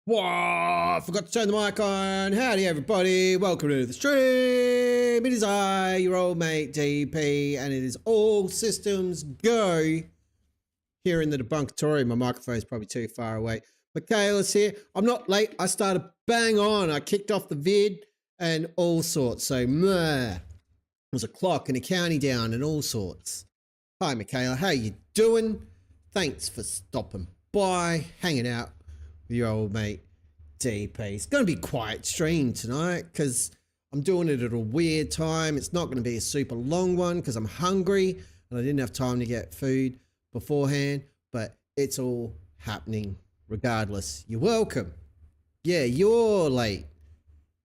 Whoa, I forgot to turn the mic on. Howdy everybody, welcome to the stream. It is I, your old mate DP, and it is all systems go here in the debunkatory. My microphone is probably too far away. Michaela's here. I'm not late, I started bang on. I kicked off the vid and all sorts. So there was a clock and a county down and all sorts. Hi Michaela, how you doing? Thanks for stopping by, hanging out with your old mate DP. It's going to be a quiet stream tonight because I'm doing it at a weird time. It's not going to be a super long one because I'm hungry and I didn't have time to get food beforehand, but it's all happening regardless. You're welcome. Yeah, you're late.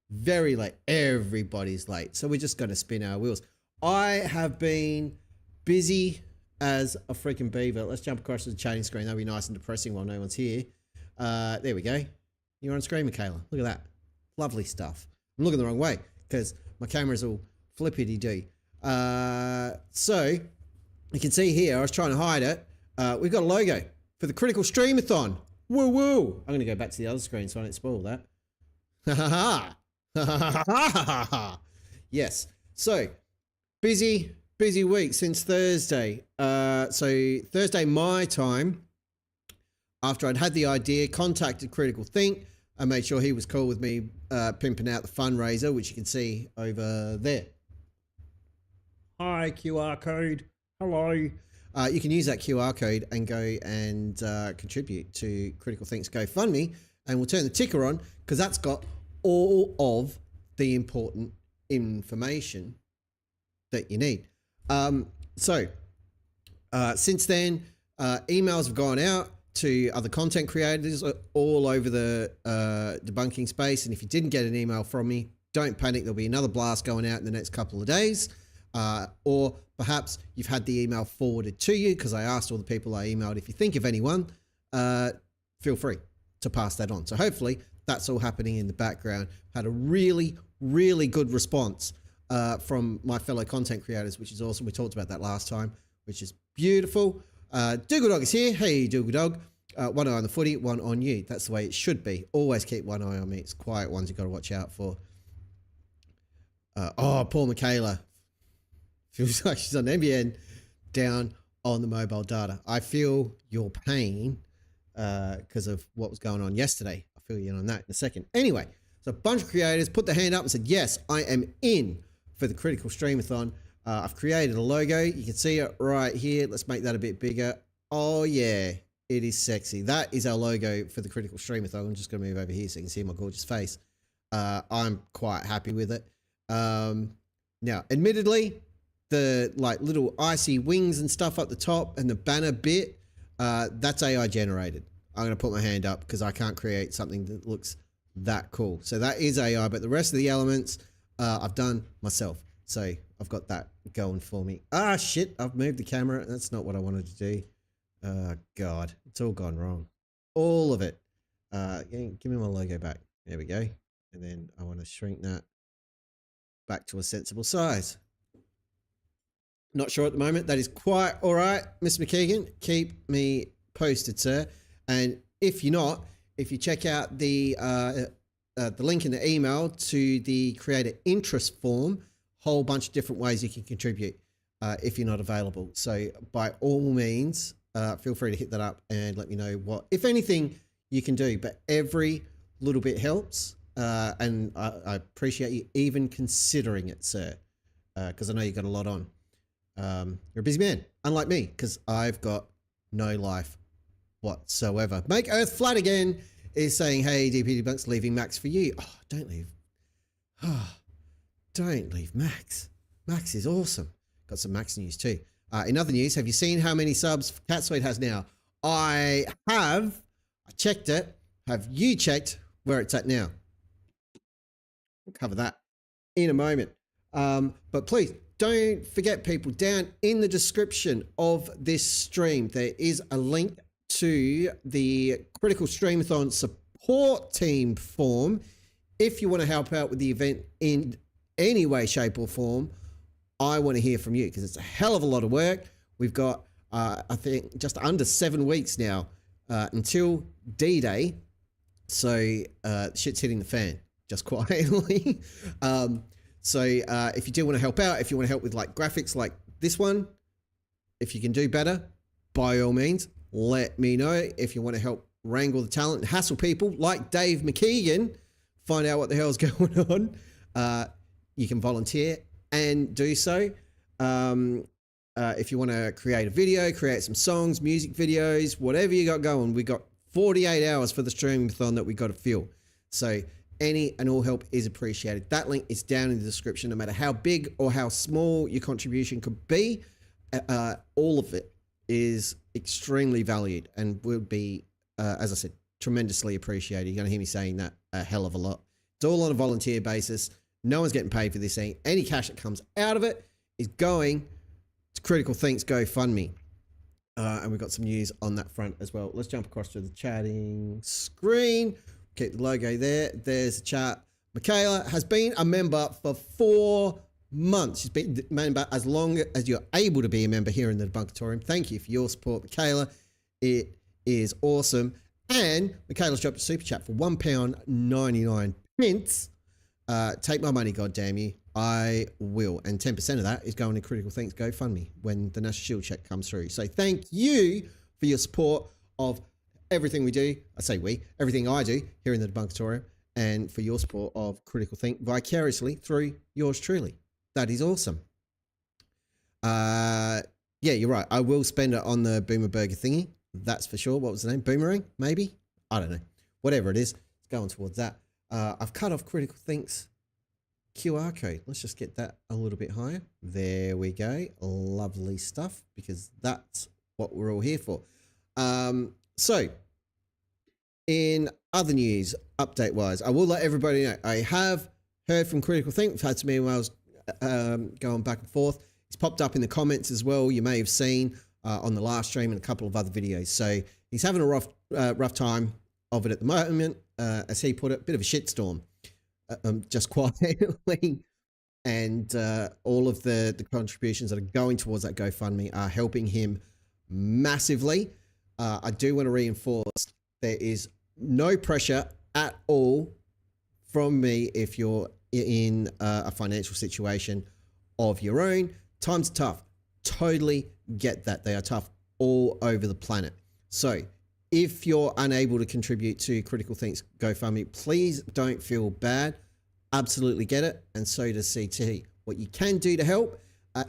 Very late. Everybody's late. So we're just going to spin our wheels. I have been busy as a freaking beaver. Let's jump across to the chatting screen. That'll be nice and depressing while no one's here. There we go. You're on screen, Michaela. Look at that. Lovely stuff. I'm looking the wrong way because my camera's all flippity-doo. So you can see here, I was trying to hide it. We've got a logo for the Critical STREAM-A-THON. Woo woo. I'm going to go back to the other screen so I don't spoil that. Ha ha ha. Ha ha ha ha. Yes. So busy week since Thursday. So Thursday my time, after I'd had the idea, contacted Critical Think and made sure he was cool with me pimping out the fundraiser, which you can see over there. Hi, QR code. Hello. You can use that QR code and go and contribute to Critical Think's GoFundMe, and we'll turn the ticker on because that's got all of the important information that you need. Since then, emails have gone out to other content creators all over the debunking space. And if you didn't get an email from me, don't panic. There'll be another blast going out in the next couple of days. Or perhaps you've had the email forwarded to you because I asked all the people I emailed, if you think of anyone, feel free to pass that on. So hopefully that's all happening in the background. Had a really, really good response from my fellow content creators, which is awesome. We talked about that last time, which is beautiful. Dougal Dog is here. Hey, Dougal Dog. One eye on the footy, one on you. That's the way it should be. Always keep one eye on me. It's quiet ones you've got to watch out for. Poor Michaela. Feels like she's on NBN down on the mobile data. I feel your pain because of what was going on yesterday. I'll fill you in on that in a second. Anyway, so a bunch of creators put their hand up and said, yes, I am in for the Critical STREAM-A-THON. I've created a logo. You can see it right here. Let's make that a bit bigger. Oh yeah, it is sexy. That is our logo for the Critical STREAM-A-THON. I'm just going to move over here so you can see my gorgeous face. I'm quite happy with it. Now, admittedly, the little icy wings and stuff up the top and the banner bit, that's AI generated. I'm going to put my hand up because I can't create something that looks that cool. So that is AI, but the rest of the elements I've done myself. So I've got that going for me. Ah, shit, I've moved the camera. That's not what I wanted to do. God, it's all gone wrong. All of it. Give me my logo back. There we go. And then I want to shrink that back to a sensible size. Not sure at the moment. That is quite all right, Mr. McKeegan. Keep me posted, sir. And if you're not, if you check out the link in the email to the creator interest form, whole bunch of different ways you can contribute if you're not available. So by all means, feel free to hit that up and let me know what, if anything, you can do. But every little bit helps, and I appreciate you even considering it, sir, because I know you've got a lot on. You're a busy man, unlike me, because I've got no life whatsoever. Make Earth Flat Again is saying, hey, DP Debunks, leaving Max for you. Oh, don't leave. Don't leave Max. Max is awesome. Got some Max news too. In other news, have you seen how many subs Catsuite has now? I have. I checked it. Have you checked where it's at now? We'll cover that in a moment. But please don't forget, people, down in the description of this stream, there is a link to the Critical STREAM-A-THON support team form. If you want to help out with the event in any way, shape or form, I want to hear from you because it's a hell of a lot of work. We've got, I think, just under 7 weeks now until D-Day. So shit's hitting the fan, just quietly. So if you do want to help out, if you want to help with like graphics like this one, if you can do better, by all means, let me know. If you want to help wrangle the talent and hassle people like Dave McKeegan, find out what the hell's going on, you can volunteer and do so. If you want to create a video, create some songs, music videos, whatever you got going, we got 48 hours for the Stream-A-Thon that we got to fill. So any and all help is appreciated. That link is down in the description. No matter how big or how small your contribution could be, all of it is extremely valued and will be, as I said, tremendously appreciated. You're going to hear me saying that a hell of a lot. It's all on a volunteer basis. No one's getting paid for this thing. Any cash that comes out of it is going to Critical Think's GoFundMe. And we've got some news on that front as well. Let's jump across to the chatting screen. Keep the logo there. There's the chat. Michaela has been a member for 4 months. She's been a member as long as you're able to be a member here in the Debunkatorium. Thank you for your support, Michaela. It is awesome. And Michaela's dropped a super chat for £1.99. Take my money, goddamn you. I will. And 10% of that is going to Critical Think's GoFundMe when the National Shield check comes through. So thank you for your support of everything we do. I say we, everything I do here in the Debunkatorium, and for your support of Critical Think vicariously through yours truly. That is awesome. Yeah, you're right. I will spend it on the Boomer Burger thingy. That's for sure. What was the name? Boomerang? Maybe? I don't know. Whatever it is, it's going towards that. I've cut off Critical Think's QR code. Let's just get that a little bit higher. There we go. Lovely stuff, because that's what we're all here for. So in other news, update wise, I will let everybody know I have heard from Critical Think. We've had some emails going back and forth. It's popped up in the comments as well. You may have seen on the last stream and a couple of other videos. So he's having a rough time of it at the moment. As he put it, bit of a shitstorm. Just quietly, and all of the contributions that are going towards that GoFundMe are helping him massively. I do want to reinforce there is no pressure at all from me if you're in a financial situation of your own. Times are tough. Totally get that. They are tough all over the planet. So if you're unable to contribute to Critical Think's GoFundMe, please don't feel bad. Absolutely get it. And so does CT. What you can do to help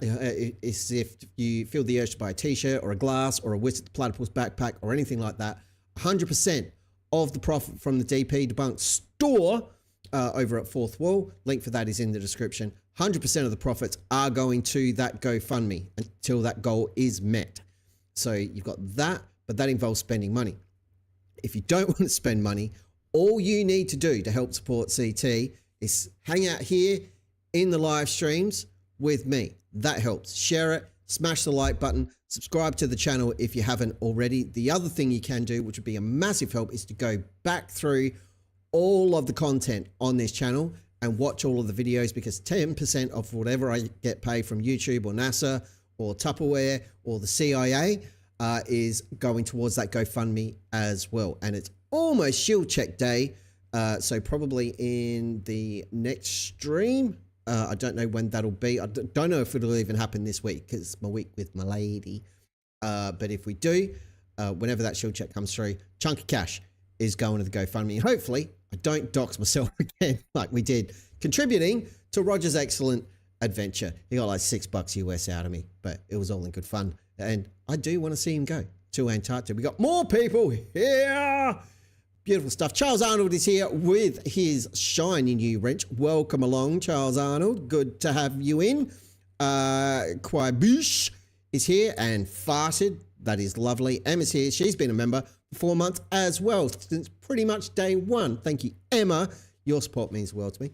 is if you feel the urge to buy a t-shirt or a glass or a Wizard the Platypus backpack or anything like that, 100% of the profit from the DP Debunked store over at Fourth Wall, link for that is in the description. 100% of the profits are going to that GoFundMe until that goal is met. So you've got that, but that involves spending money. If you don't want to spend money, all you need to do to help support CT is hang out here in the live streams with me. That helps. Share it, smash the like button, subscribe to the channel if you haven't already. The other thing you can do, which would be a massive help, is to go back through all of the content on this channel and watch all of the videos, because 10% of whatever I get paid from YouTube or NASA or Tupperware or the CIA is going towards that GoFundMe as well. And it's almost Shield Check Day, so probably in the next stream. I don't know when that'll be. I don't know if it'll even happen this week, because it's my week with my lady. But if we do, whenever that Shield Check comes through, chunk of cash is going to the GoFundMe. And hopefully I don't dox myself again like we did contributing to Roger's excellent adventure. He got like $6 US out of me, but it was all in good fun. And I do want to see him go to Antarctica. We got more people here. Beautiful stuff. Charles Arnold is here with his shiny new wrench. Welcome along, Charles Arnold. Good to have you in. Quabush is here and farted. That is lovely. Emma's here. She's been a member for 4 months as well, since pretty much day one. Thank you, Emma. Your support means the world to me.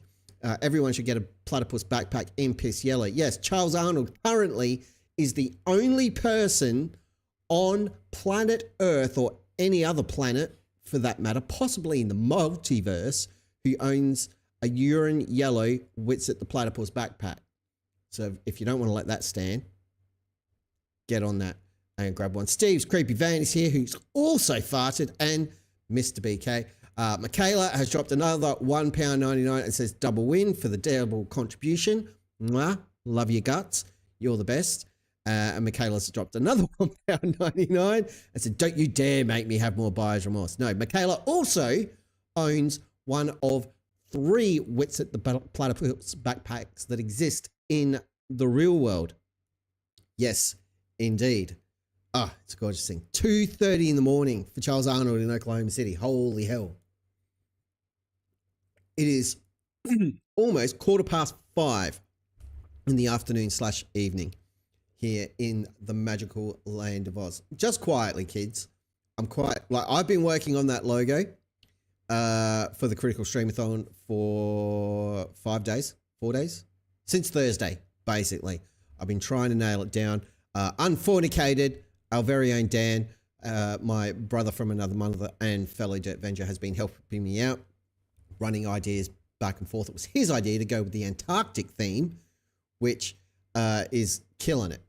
Everyone should get a platypus backpack in piss yellow. Yes, Charles Arnold currently is the only person on planet Earth, or any other planet for that matter, possibly in the multiverse, who owns a urine yellow Witsit the Platypus backpack. So if you don't want to let that stand, get on that and grab one. Steve's Creepy Van is here, who's also farted, and Mr. BK. Michaela has dropped another £1.99 and says double win for the double contribution. Mwah, love your guts. You're the best. And Michaela's dropped another £1.99 and said, don't you dare make me have more buyer's remorse. No, Michaela also owns one of 3 Wits at the Platypus backpacks that exist in the real world. Yes, indeed. It's a gorgeous thing. 2:30 in the morning for Charles Arnold in Oklahoma City. Holy hell. It is almost 5:15 in the afternoon / evening here in the magical land of Oz. Just quietly, kids. I've been working on that logo for the Critical STREAM-A-THON for 4 days, since Thursday, basically. I've been trying to nail it down. Unfornicated, our very own Dan, my brother from another mother and fellow Dirt Avenger, has been helping me out, running ideas back and forth. It was his idea to go with the Antarctic theme, which is killing it.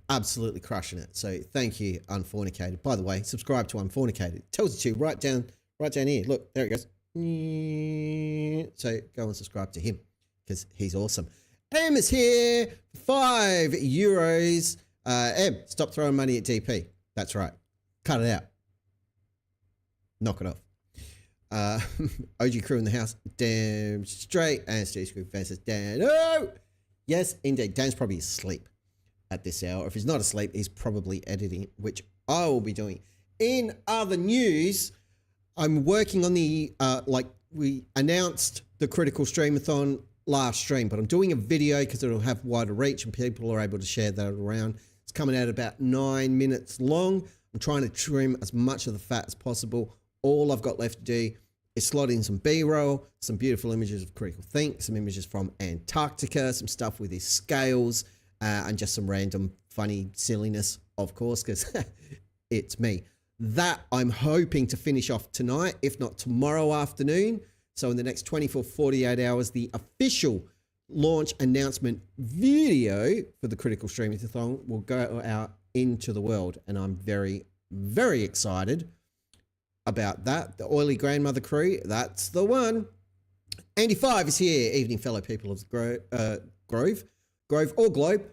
Absolutely crushing it. So thank you, Unfornicated. By the way, subscribe to Unfornicated. It tells you to right down here. Look, there it goes. So go and subscribe to him because he's awesome. Em is here, €5. Em, stop throwing money at DP. That's right. Cut it out. Knock it off. OG crew in the house, damn straight. And Steve Screw fan says, Dan. Oh! Yes, indeed. Dan's probably asleep at this hour. If he's not asleep, he's probably editing, which I will be doing. In other news, I'm working on the, we announced the Critical STREAM-A-THON last stream, but I'm doing a video because it'll have wider reach and people are able to share that around. It's coming out about 9 minutes long. I'm trying to trim as much of the fat as possible. All I've got left to do is slot in some B-roll, some beautiful images of Critical Think, some images from Antarctica, some stuff with his scales, and just some random funny silliness, of course, because it's me. That I'm hoping to finish off tonight, if not tomorrow afternoon. So in the next 24, 48 hours, the official launch announcement video for the Critical STREAM-A-THON will go out into the world. And I'm very, very excited about that. The Oily Grandmother crew, that's the one. Andy 5 is here. Evening, fellow people of the Grove or Globe.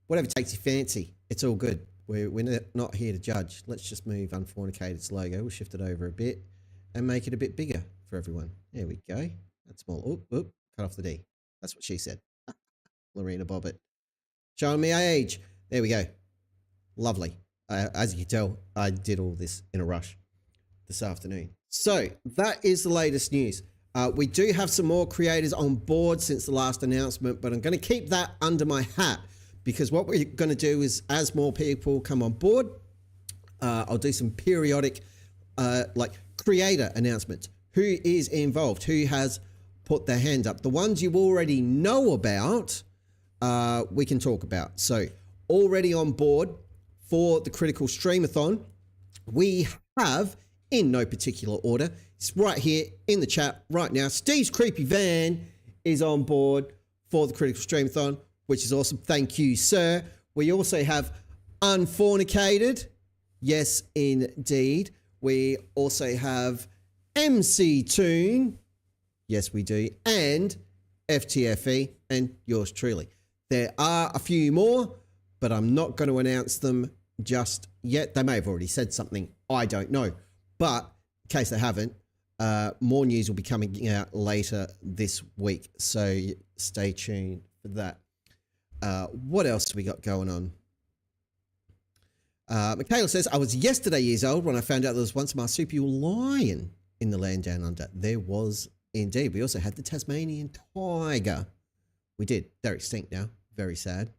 Whatever takes your fancy. It's all good. We're not here to judge. Let's just move Unfornicated's logo. We'll shift it over a bit and make it a bit bigger for everyone. There we go. That's small. Oop, cut off the D. That's what she said. Lorena Bobbitt. Showing me age. There we go. Lovely. As you can tell, I did all this in a rush this afternoon. So that is the latest news. We do have some more creators on board since the last announcement, but I'm going to keep that under my hat because what we're going to do is as more people come on board, I'll do some periodic creator announcements. Who is involved? Who has put their hand up? The ones you already know about, we can talk about. So already on board for the Critical STREAM-A-THON, we have, in no particular order, it's right here in the chat right now, Steve's Creepy Van is on board for the Critical STREAM-A-THON, which is awesome. Thank you, sir. We also have Unfornicated. Yes, indeed. We also have MC Toon. Yes, we do. And FTFE and yours truly. There are a few more, but I'm not going to announce them just yet. They may have already said something. I don't know. But in case they haven't, more news will be coming out later this week. So stay tuned for that. What else have we got going on? Michaela says, I was yesterday years old when I found out there was once a marsupial lion in the land down under. There was indeed. We also had the Tasmanian tiger. We did. They're extinct now. Very sad.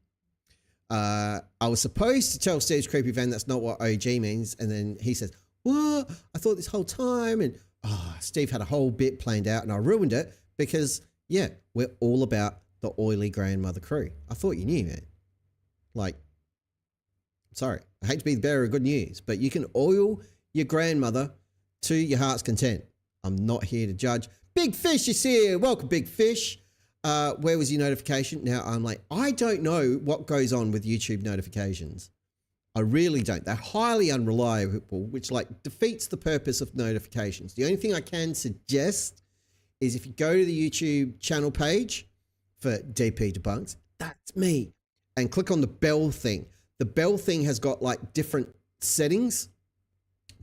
I was supposed to tell Steve's Creepy Van that's not what OG means. And then he says, what? I thought this whole time. And Steve had a whole bit planned out and I ruined it because, yeah, we're all about the Oily Grandmother crew. I thought you knew, man. Like, sorry, I hate to be the bearer of good news, but you can oil your grandmother to your heart's content. I'm not here to judge. Big Fish is here. Welcome, Big Fish. Where was your notification? Now I'm like, I don't know what goes on with YouTube notifications. I really don't. They're highly unreliable, which like defeats the purpose of notifications. The only thing I can suggest is if you go to the YouTube channel page for DP Debunks, that's me, and click on the bell thing. The bell thing has got like different settings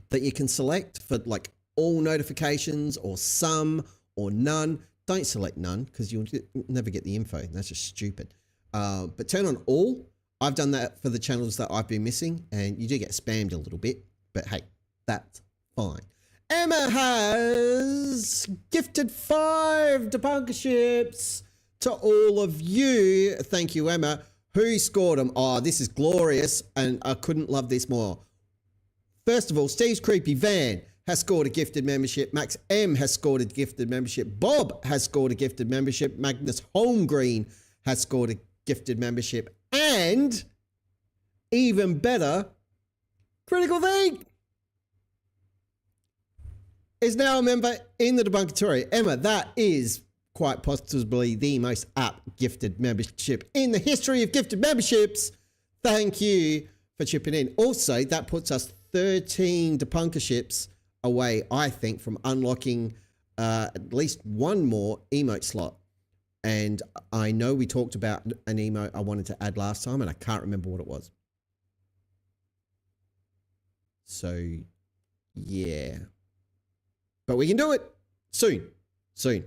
that you can select for like all notifications or some or none. Don't select none because you'll never get the info. That's just stupid. But turn on all. I've done that for the channels that I've been missing, and you do get spammed a little bit, but hey, that's fine. Emma has gifted 5 debunkerships to all of you. Thank you, Emma. Who scored them? Oh, this is glorious, and I couldn't love this more. First of all, Steve's Creepy Van has scored a gifted membership. Max M has scored a gifted membership. Bob has scored a gifted membership. Magnus Holmgreen has scored a gifted membership. And even better, Critical Think is now a member in the Debunkatorium. Emma, that is quite possibly the most apt gifted membership in the history of gifted memberships. Thank you for chipping in. Also, that puts us 13 debunkerships away, I think, from unlocking at least one more emote slot. And I know we talked about an emote I wanted to add last time, and I can't remember what it was. So, yeah. But we can do it soon. Soon.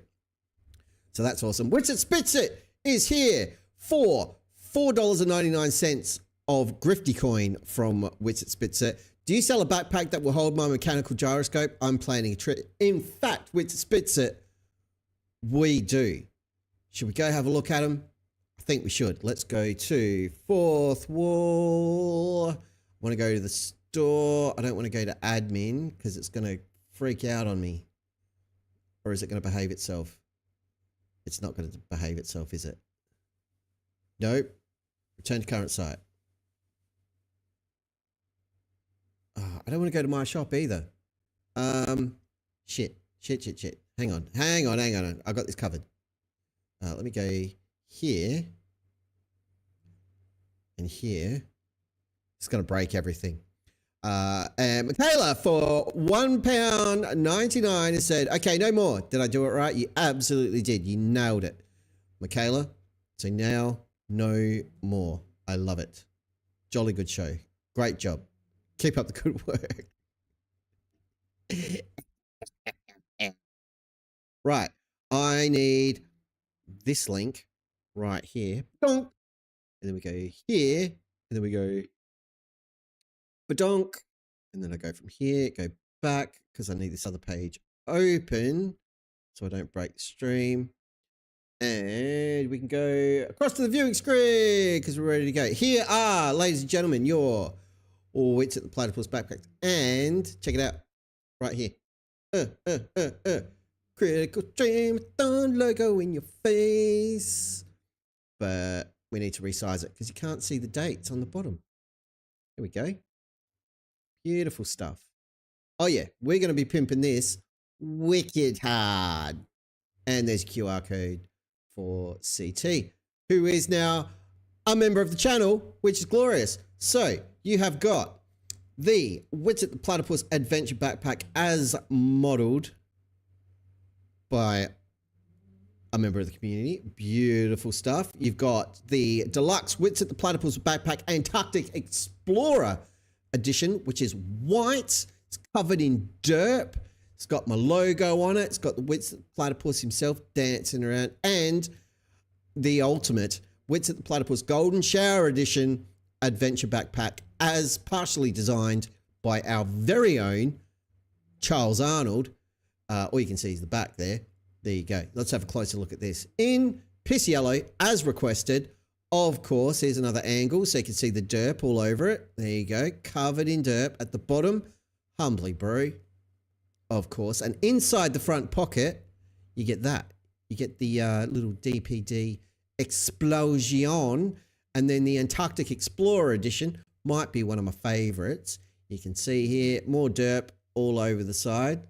So that's awesome. Witzit Spitzit is here for $4.99 of Grifty coin from Witzit Spitzit. Do you sell a backpack that will hold my mechanical gyroscope? I'm planning a trip. In fact, Witzit Spitzit, we do. Should we go have a look at them? I think we should. Let's go to fourth wall. I want to go to the store. I don't want to go to admin because it's going to freak out on me. Or is it going to behave itself? It's not going to behave itself, is it? Nope. Return to current site. Oh, I don't want to go to my shop either. Shit. Hang on. I got this covered. Let me go here and here. It's going to break everything. And Michaela for £1.99 has said, okay, no more. Did I do it right? You absolutely did. You nailed it, Michaela. So now no more. I love it. Jolly good show. Great job. Keep up the good work. Right. I need this link right here. Donk. And then we go here. And then we go badonk. And then I go from here, go back because I need this other page open so I don't break the stream. And we can go across to the viewing screen because we're ready to go. Here are, ladies and gentlemen, your Witzit the Platypus backpacks. And check it out right here. Critical STREAM-A-THON logo in your face. But we need to resize it because you can't see the dates on the bottom. There we go. Beautiful stuff. Oh yeah, we're going to be pimping this wicked hard. And there's a QR code for CT, who is now a member of the channel, which is glorious. So you have got the Witzit the Platypus Adventure Backpack as modeled by a member of the community. Beautiful stuff. You've got the deluxe Witzit the Platypus Backpack Antarctic Explorer edition, which is white. It's covered in derp. It's got my logo on it. It's got the Witzit the Platypus himself dancing around. And the ultimate Witzit the Platypus Golden Shower Edition Adventure Backpack, as partially designed by our very own Charles Arnold. All you can see is the back there. There you go. Let's have a closer look at this. In piss yellow, as requested. Of course, here's another angle so you can see the derp all over it. There you go. Covered in derp at the bottom. Humbly brew. Of course. And inside the front pocket, you get that. You get the little DPD Explosion. And then the Antarctic Explorer Edition might be one of my favorites. You can see here, more derp all over the side.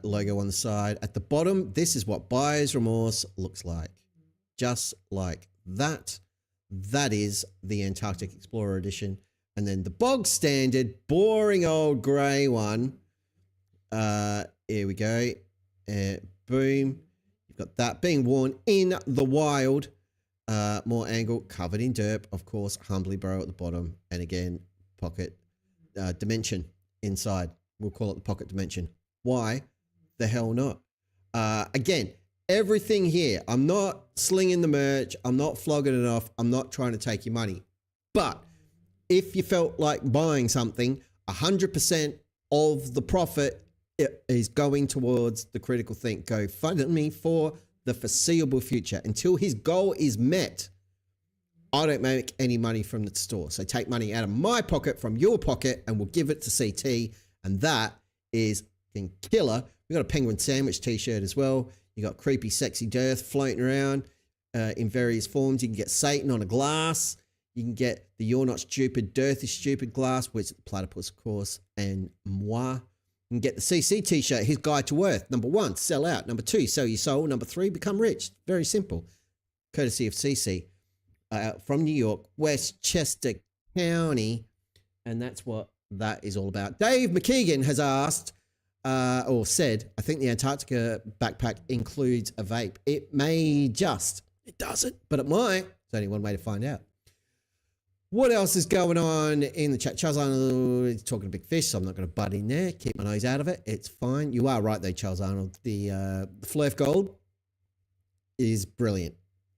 Logo on the side. At the bottom, this is what Buyer's Remorse looks like. Just like that. That is the Antarctic Explorer Edition. And then the bog standard, boring old grey one. Here we go. Boom. You've got that being worn in the wild. More angle, covered in derp, of course, humbly bro at the bottom. And again, pocket dimension inside. We'll call it the pocket dimension. Why the hell not? Again, everything here, I'm not slinging the merch. I'm not flogging it off. I'm not trying to take your money. But if you felt like buying something, 100% of the profit is going towards the Critical Think GoFundMe for the foreseeable future. Until his goal is met, I don't make any money from the store. So take money out of my pocket from your pocket and we'll give it to CT. And that is killer. We've got a penguin sandwich t-shirt as well. You got creepy, sexy Dearth floating around in various forms. You can get Satan on a glass. You can get the You're Not Stupid, Dearth is Stupid glass, which is platypus, of course, and moi. You can get the CC t-shirt, his guide to Earth. Number 1, sell out. Number 2, sell your soul. Number 3, become rich. Very simple. Courtesy of CC from New York, Westchester County. And that's what that is all about. Dave McKeegan has asked, or said, I think the Antarctica backpack includes a vape. It may just. It doesn't, but it might. There's only one way to find out. What else is going on in the chat? Charles Arnold is talking to Big Fish, so I'm not going to butt in there. Keep my nose out of it. It's fine. You are right, though, Charles Arnold. The Flurf Gold is brilliant,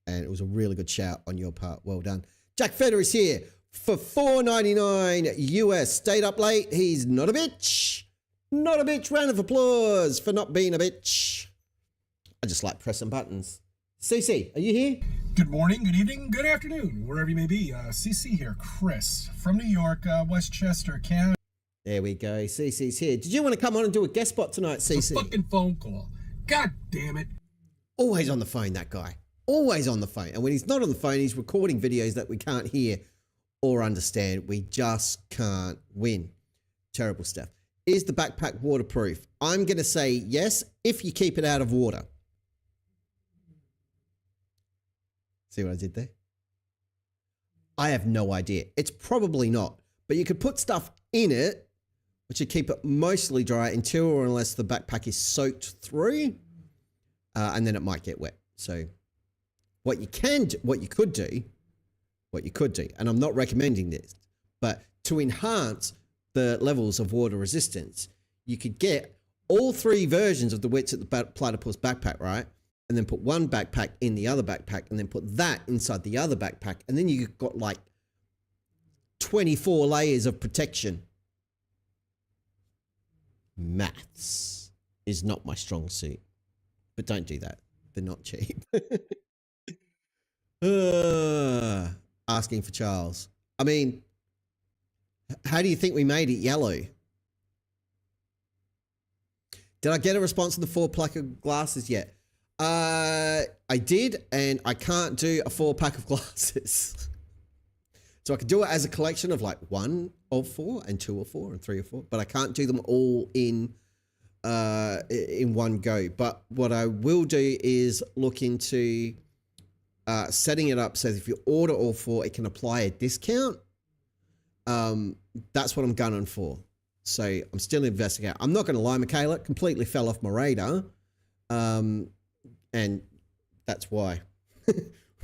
and it was a really good shout on your part. Well done. Jack Feder is here for $4.99 US. Stayed up late. He's not a bitch. Not a bitch. Round of applause for not being a bitch. I just like pressing buttons. CC, are you here? Good morning, good evening, good afternoon, wherever you may be. CC here, Chris, from New York, Westchester County. There we go. CC's here. Did you want to come on and do a guest spot tonight, CC? It's a fucking phone call. God damn it. Always on the phone, that guy. Always on the phone. And when he's not on the phone, he's recording videos that we can't hear or understand. We just can't win. Terrible stuff. Is the backpack waterproof? I'm going to say yes, if you keep it out of water. See what I did there? I have no idea. It's probably not, but you could put stuff in it, which would keep it mostly dry until or unless the backpack is soaked through, and then it might get wet. So what you could do, and I'm not recommending this, but to enhance the levels of water resistance, you could get all 3 versions of the Wits at the Platypus backpack, right? And then put one backpack in the other backpack and then put that inside the other backpack. And then you've got like 24 layers of protection. Maths is not my strong suit, but don't do that. They're not cheap. Asking for Charles. I mean, how do you think we made it yellow? Did I get a response to the 4-pack of glasses yet? I did, and I can't do a 4-pack of glasses. So I could do it as a collection of like 1 of 4 and 2 of 4 and 3 of 4, but I can't do them all in one go. But what I will do is look into setting it up so that if you order all 4, it can apply a discount. That's what I'm gunning for. So I'm still investigating. I'm not going to lie, Michaela, it completely fell off my radar. And that's why,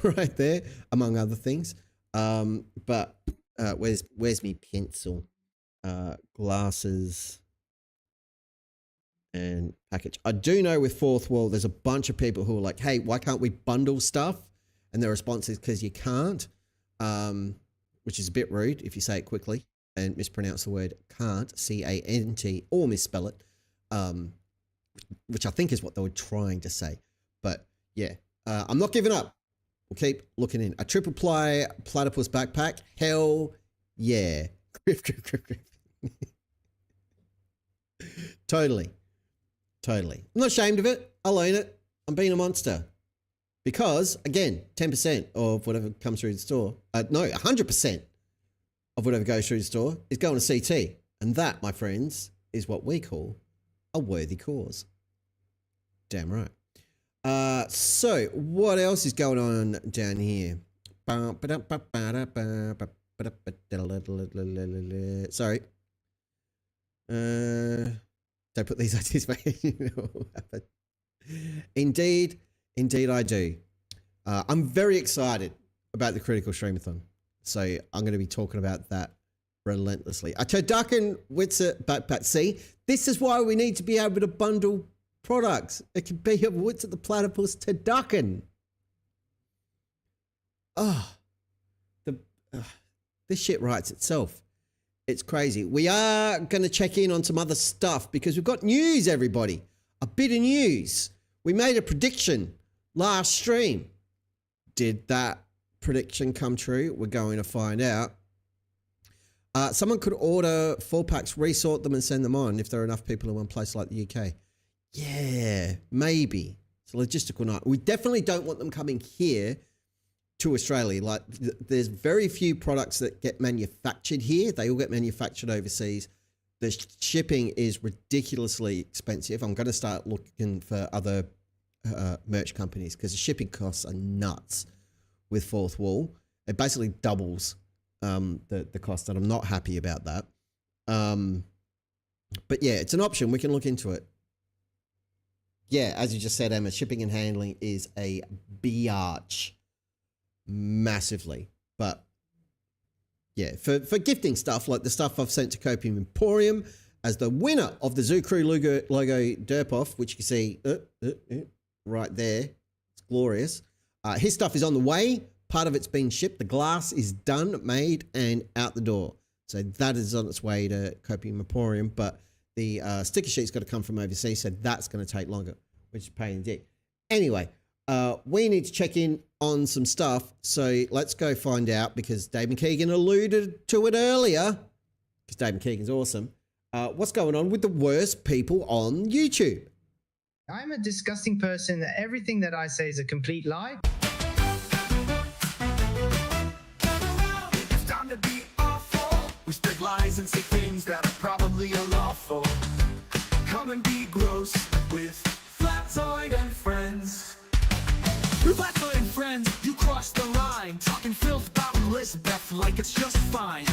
right there, among other things. But where's me pencil? Glasses and package. I do know with Fourth World, there's a bunch of people who are like, hey, why can't we bundle stuff? And their response is because you can't, which is a bit rude if you say it quickly and mispronounce the word can't, C-A-N-T, or misspell it, which I think is what they were trying to say. But yeah, I'm not giving up. We'll keep looking in. A triple ply platypus backpack. Hell yeah. Totally. I'm not ashamed of it. I'll own it. I'm being a monster. Because, again, 10% of whatever comes through the store, no, 100% of whatever goes through the store is going to CT. And that, my friends, is what we call a worthy cause. Damn right. So what else is going on down here? Sorry. Don't put these ideas back in. Indeed I do. I'm very excited about the Critical Stream-A-Thon. So I'm going to be talking about that relentlessly. A turducken Witzer, but see, this is why we need to be able to bundle products. It can be a Witzer the Platypus turducken. This shit writes itself. It's crazy. We are going to check in on some other stuff because we've got news, everybody. A bit of news. We made a prediction last stream. Did that prediction come true? We're going to find out. Someone could order 4-packs, resort them and send them on if there are enough people in one place like the UK. Yeah, maybe. It's a logistical night. We definitely don't want them coming here to Australia. Like, there's very few products that get manufactured here. They all get manufactured overseas. The shipping is ridiculously expensive. I'm going to start looking for other merch companies because the shipping costs are nuts with Fourth Wall. It basically doubles the cost, and I'm not happy about that. But yeah, it's an option. We can look into it. Yeah, as you just said, Emma, shipping and handling is a biatch. Massively. But yeah, for gifting stuff like the stuff I've sent to Copium Emporium as the winner of the Zoo Crew logo derp off, which you can see right there. It's glorious. His stuff is on the way. Part of it's been shipped. The glass is done, made, and out the door. So that is on its way to Copium Emporium. But the sticker sheet's got to come from overseas, so that's going to take longer, which is a pain in the dick. Anyway, we need to check in on some stuff. So let's go find out, because Dave McKeegan alluded to it earlier, because Dave McKeegan's awesome. What's going on with the worst people on YouTube? I'm a disgusting person that everything that I say is a complete lie. It's time to be awful. We spread lies and say things that are probably unlawful. Come and be gross with Flatzoid and friends. We're Flatzoid and friends, you crossed the line. Talking filth about Elizabeth like it's just fine.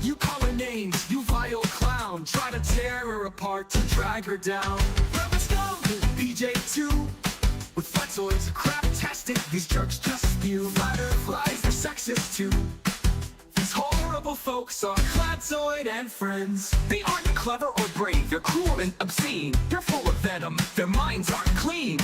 You call her names, you vile clown. Try to tear her apart to drag her down. Let's go, BJ2. With Flatzoids, crap-tastic, these jerks just spew. Butterflies, they're sexist too. These horrible folks are Flatzoid and friends. They aren't clever or brave, they're cruel and obscene. They're full of venom, their minds aren't clean.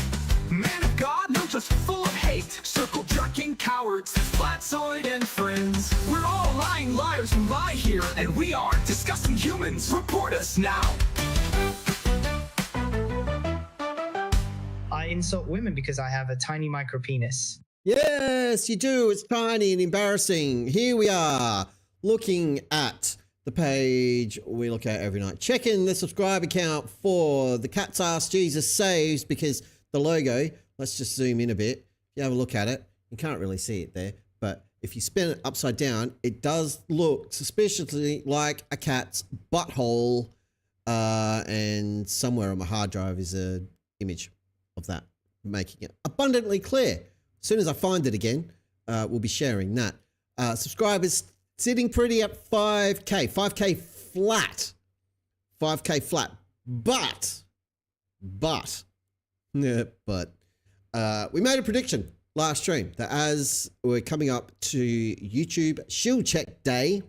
Man of God, no, just full of hate. Circle-jerking cowards, Flatzoid and friends. We're all lying liars who lie here, and we are disgusting humans. Report us now. I insult women because I have a tiny micro penis. Yes, you do. It's tiny and embarrassing. Here we are looking at the page we look at every night. Checking the subscribe account for the Cat's Ass Jesus Saves, because the logo, let's just zoom in a bit. If you have a look at it, you can't really see it there, but if you spin it upside down, it does look suspiciously like a cat's butthole, and somewhere on my hard drive is an image of that, making it abundantly clear. As soon as I find it again, we'll be sharing that. Subscribers sitting pretty at 5K, 5K flat, 5K flat, but we made a prediction last stream that as we're coming up to YouTube Shield Check Day,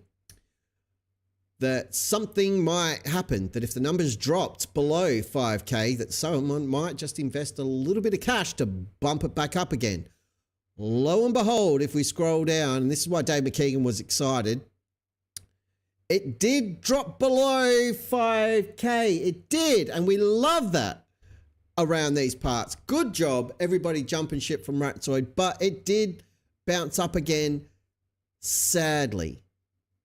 that something might happen, that if the numbers dropped below 5K, that someone might just invest a little bit of cash to bump it back up again. Lo and behold, if we scroll down, and this is why Dave McKeegan was excited, it did drop below 5K. It did, and we love that around these parts. Good job, everybody jumping ship from Ratzoid, but it did bounce up again, sadly.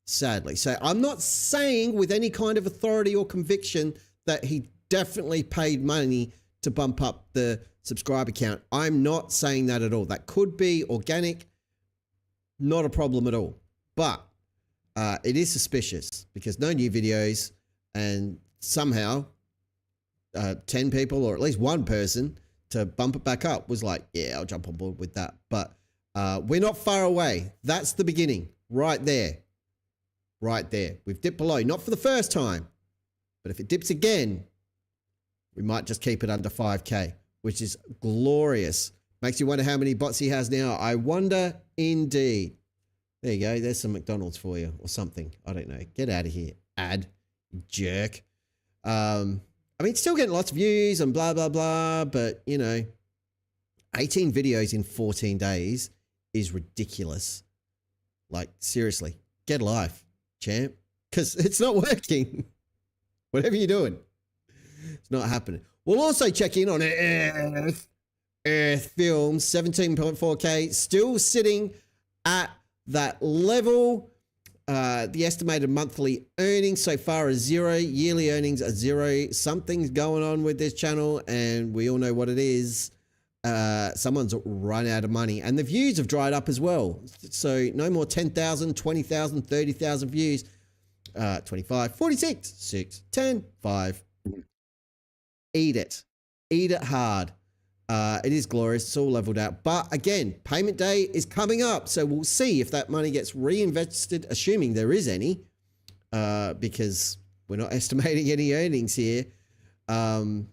So I'm not saying with any kind of authority or conviction that he definitely paid money to bump up the subscriber count. I'm not saying that at all. That could be organic, not a problem at all. But it is suspicious because no new videos, and somehow 10 people, or at least one person, to bump it back up was like, yeah, I'll jump on board with that. But We're not far away. That's the beginning. Right there. Right there. We've dipped below. Not for the first time. But if it dips again, we might just keep it under 5K, which is glorious. Makes you wonder how many bots he has now. I wonder indeed. There you go. There's some McDonald's for you or something. I don't know. Get out of here. Ad. Jerk. I mean, still getting lots of views and blah, blah, blah. But, you know, 18 videos in 14 days is ridiculous. Like, seriously. Get a life, champ. Because it's not working. Whatever you're doing. It's not happening. We'll also check in on Earth Films, 17.4K, still sitting at that level. The estimated monthly earnings so far is 0. Yearly earnings are 0. Something's going on with this channel, and we all know what it is. Someone's run out of money, and the views have dried up as well. So no more 10,000, 20,000, 30,000 views. 25, 46, 6, 10, 5. Eat it. Eat it hard. It is glorious. It's all leveled out. But again, payment day is coming up. So we'll see if that money gets reinvested, assuming there is any, because we're not estimating any earnings here. Given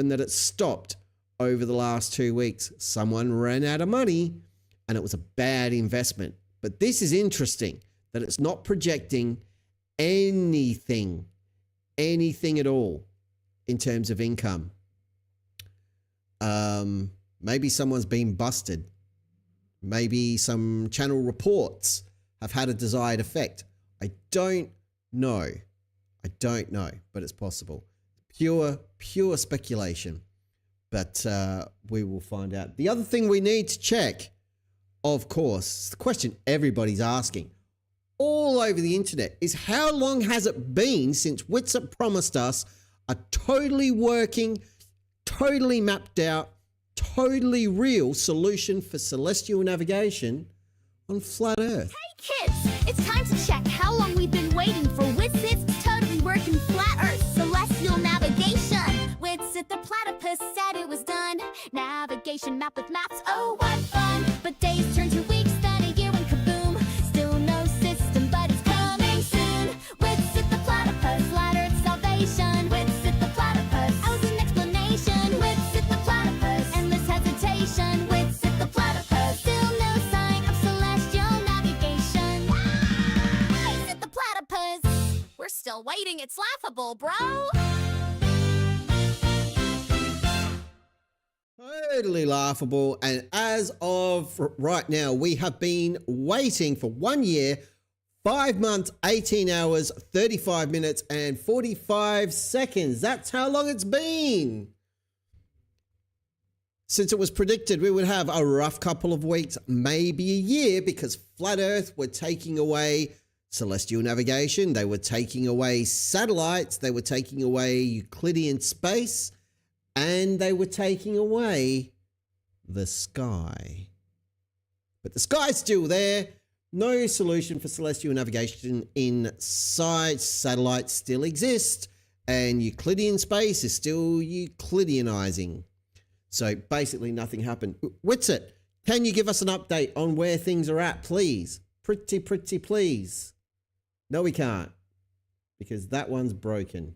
that it stopped over the last 2 weeks, someone ran out of money and it was a bad investment. But this is interesting that it's not projecting anything at all in terms of income. Maybe someone's been busted. Maybe some channel reports have had a desired effect. I don't know. But it's possible. Pure speculation. But we will find out. The other thing we need to check, of course, the question everybody's asking all over the internet is how long has it been since Witsit promised us a totally working, totally mapped out, totally real solution for celestial navigation on flat Earth? Hey kids, it's time to check how long we've been waiting for Witsit's totally working flat Earth celestial navigation. Witsit the platypus said it was done. Navigation map with maps, oh what fun. But days turn to weeks, then a year and kaboom. Still no system, but it's coming soon. Witsit the platypus, flat Earth salvation. Witsit the platypus, out an explanation. Witsit the platypus, endless hesitation. Witsit the platypus, still no sign of celestial navigation. Witsit the platypus, we're still waiting, it's laughable, bro. Totally laughable. And as of right now, we have been waiting for 1 year, 5 months, 18 hours, 35 minutes, and 45 seconds. That's how long it's been. Since it was predicted we would have a rough couple of weeks, maybe a year, because Flat Earth were taking away celestial navigation. They were taking away satellites. They were taking away Euclidean space. And they were taking away the sky. But the sky's still there. No solution for celestial navigation in sight. Satellites still exist. And Euclidean space is still Euclideanizing. So basically nothing happened. Witsit, can you give us an update on where things are at, please? Pretty please. No, we can't. Because that one's broken.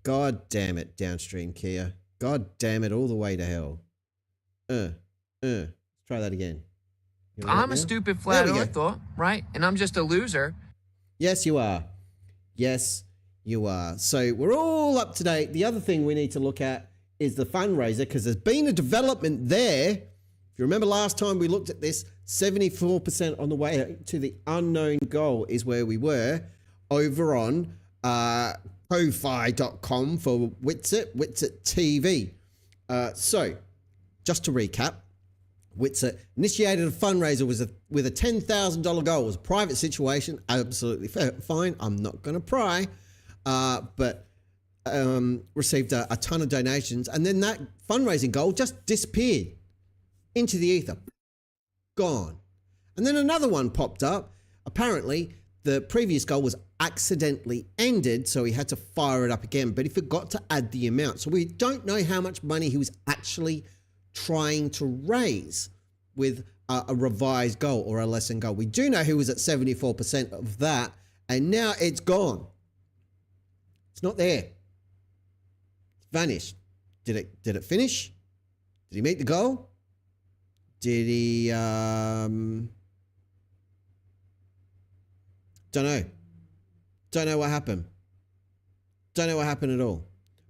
God damn it, downstream Kia. God damn it, all the way to hell. Let's try that again. I'm a stupid flat earther, right? And I'm just a loser. Yes, you are. Yes, you are. So we're all up to date. The other thing we need to look at is the fundraiser, because there's been a development there. If you remember last time we looked at this, 74% on the way to the unknown goal is where we were over on Ko-fi.com for Witsit TV. So, just to recap, Witsit initiated a fundraiser with a $10,000 goal. It was a private situation, absolutely fine. I'm not going to pry, but received a ton of donations, and then that fundraising goal just disappeared into the ether, gone. And then another one popped up. Apparently, the previous goal was accidentally ended, so he had to fire it up again, but he forgot to add the amount. So we don't know how much money he was actually trying to raise with a revised goal or a lessened goal. We do know who was at 74% of that, and now it's gone. It's not there. It's vanished. Did it finish? Did he meet the goal? Did he don't know. Don't know what happened. Don't know what happened at all.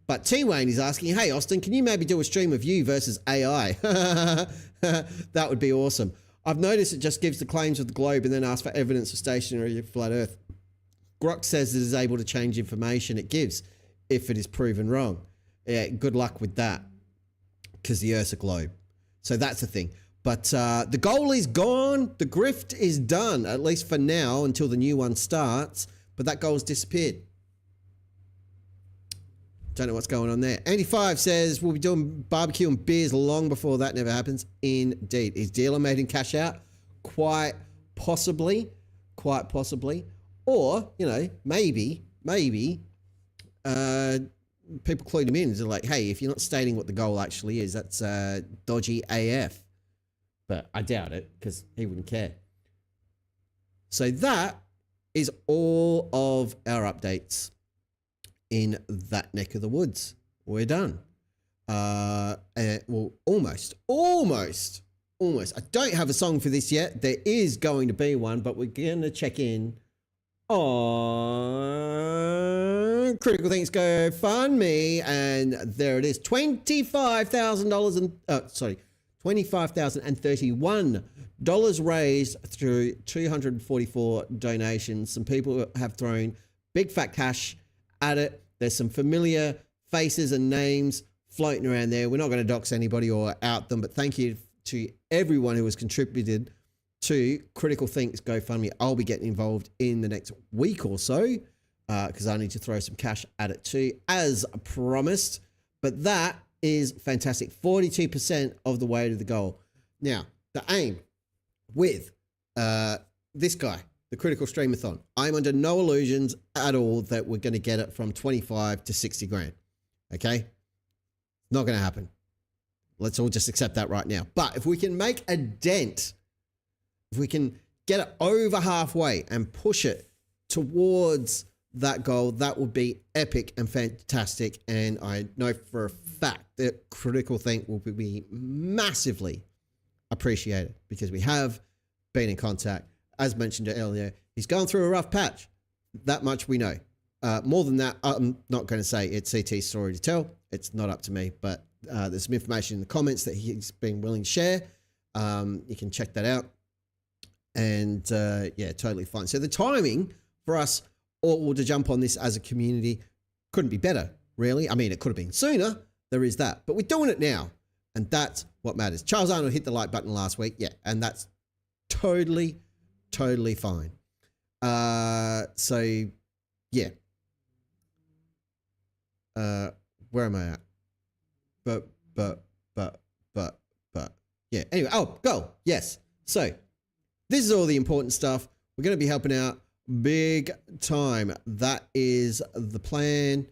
But T-Wayne is asking, hey, Austin, can you maybe do a stream of you versus AI? That would be awesome. I've noticed it just gives the claims of the globe and then asks for evidence for stationary flat Earth. Grok says it is able to change information it gives if it is proven wrong. Yeah, good luck with that because the Earth's a globe. So that's the thing. But the goal is gone. The grift is done, at least for now, until the new one starts. But that goal's disappeared. Don't know what's going on there. Andy5 says, we'll be doing barbecue and beers long before that never happens. Indeed. Is dealer made in cash out? Quite possibly. Quite possibly. Or, you know, maybe, people clued him in. They're like, hey, if you're not stating what the goal actually is, that's dodgy AF. But I doubt it because he wouldn't care. So that is all of our updates in that neck of the woods. We're done. Well, almost. I don't have a song for this yet. There is going to be one, but we're going to check in on Critical Things GoFundMe, and there it is. $25,000 and $25,031 raised through 244 donations. Some people have thrown big fat cash at it. There's some familiar faces and names floating around there. We're not going to dox anybody or out them, but thank you to everyone who has contributed to Critical Things GoFundMe. I'll be getting involved in the next week or so because I need to throw some cash at it too, as promised. But that is fantastic. 42% of the way to the goal. Now, the aim with this guy, the Critical STREAM-A-THON, I'm under no illusions at all that we're going to get it from 25 to 60 grand. Okay? Not going to happen. Let's all just accept that right now. But if we can make a dent, if we can get it over halfway and push it towards that goal, that would be epic and fantastic. And I know for a fact that Critical Think will be massively appreciated because we have been in contact. As mentioned earlier, he's going through a rough patch. That much we know. More than that, I'm not going to say it's CT's story to tell. It's not up to me, but there's some information in the comments that he's been willing to share. You can check that out. And yeah, totally fine. So the timing for us all to jump on this as a community couldn't be better, really. I mean, it could have been sooner. There is that. But we're doing it now. And that's what matters. Charles Arnold hit the like button last week. Yeah, and that's totally fine. So yeah. Where am I at? But yeah. Anyway, oh, go. Yes. So this is all the important stuff. We're going to be helping out big time. That is the plan.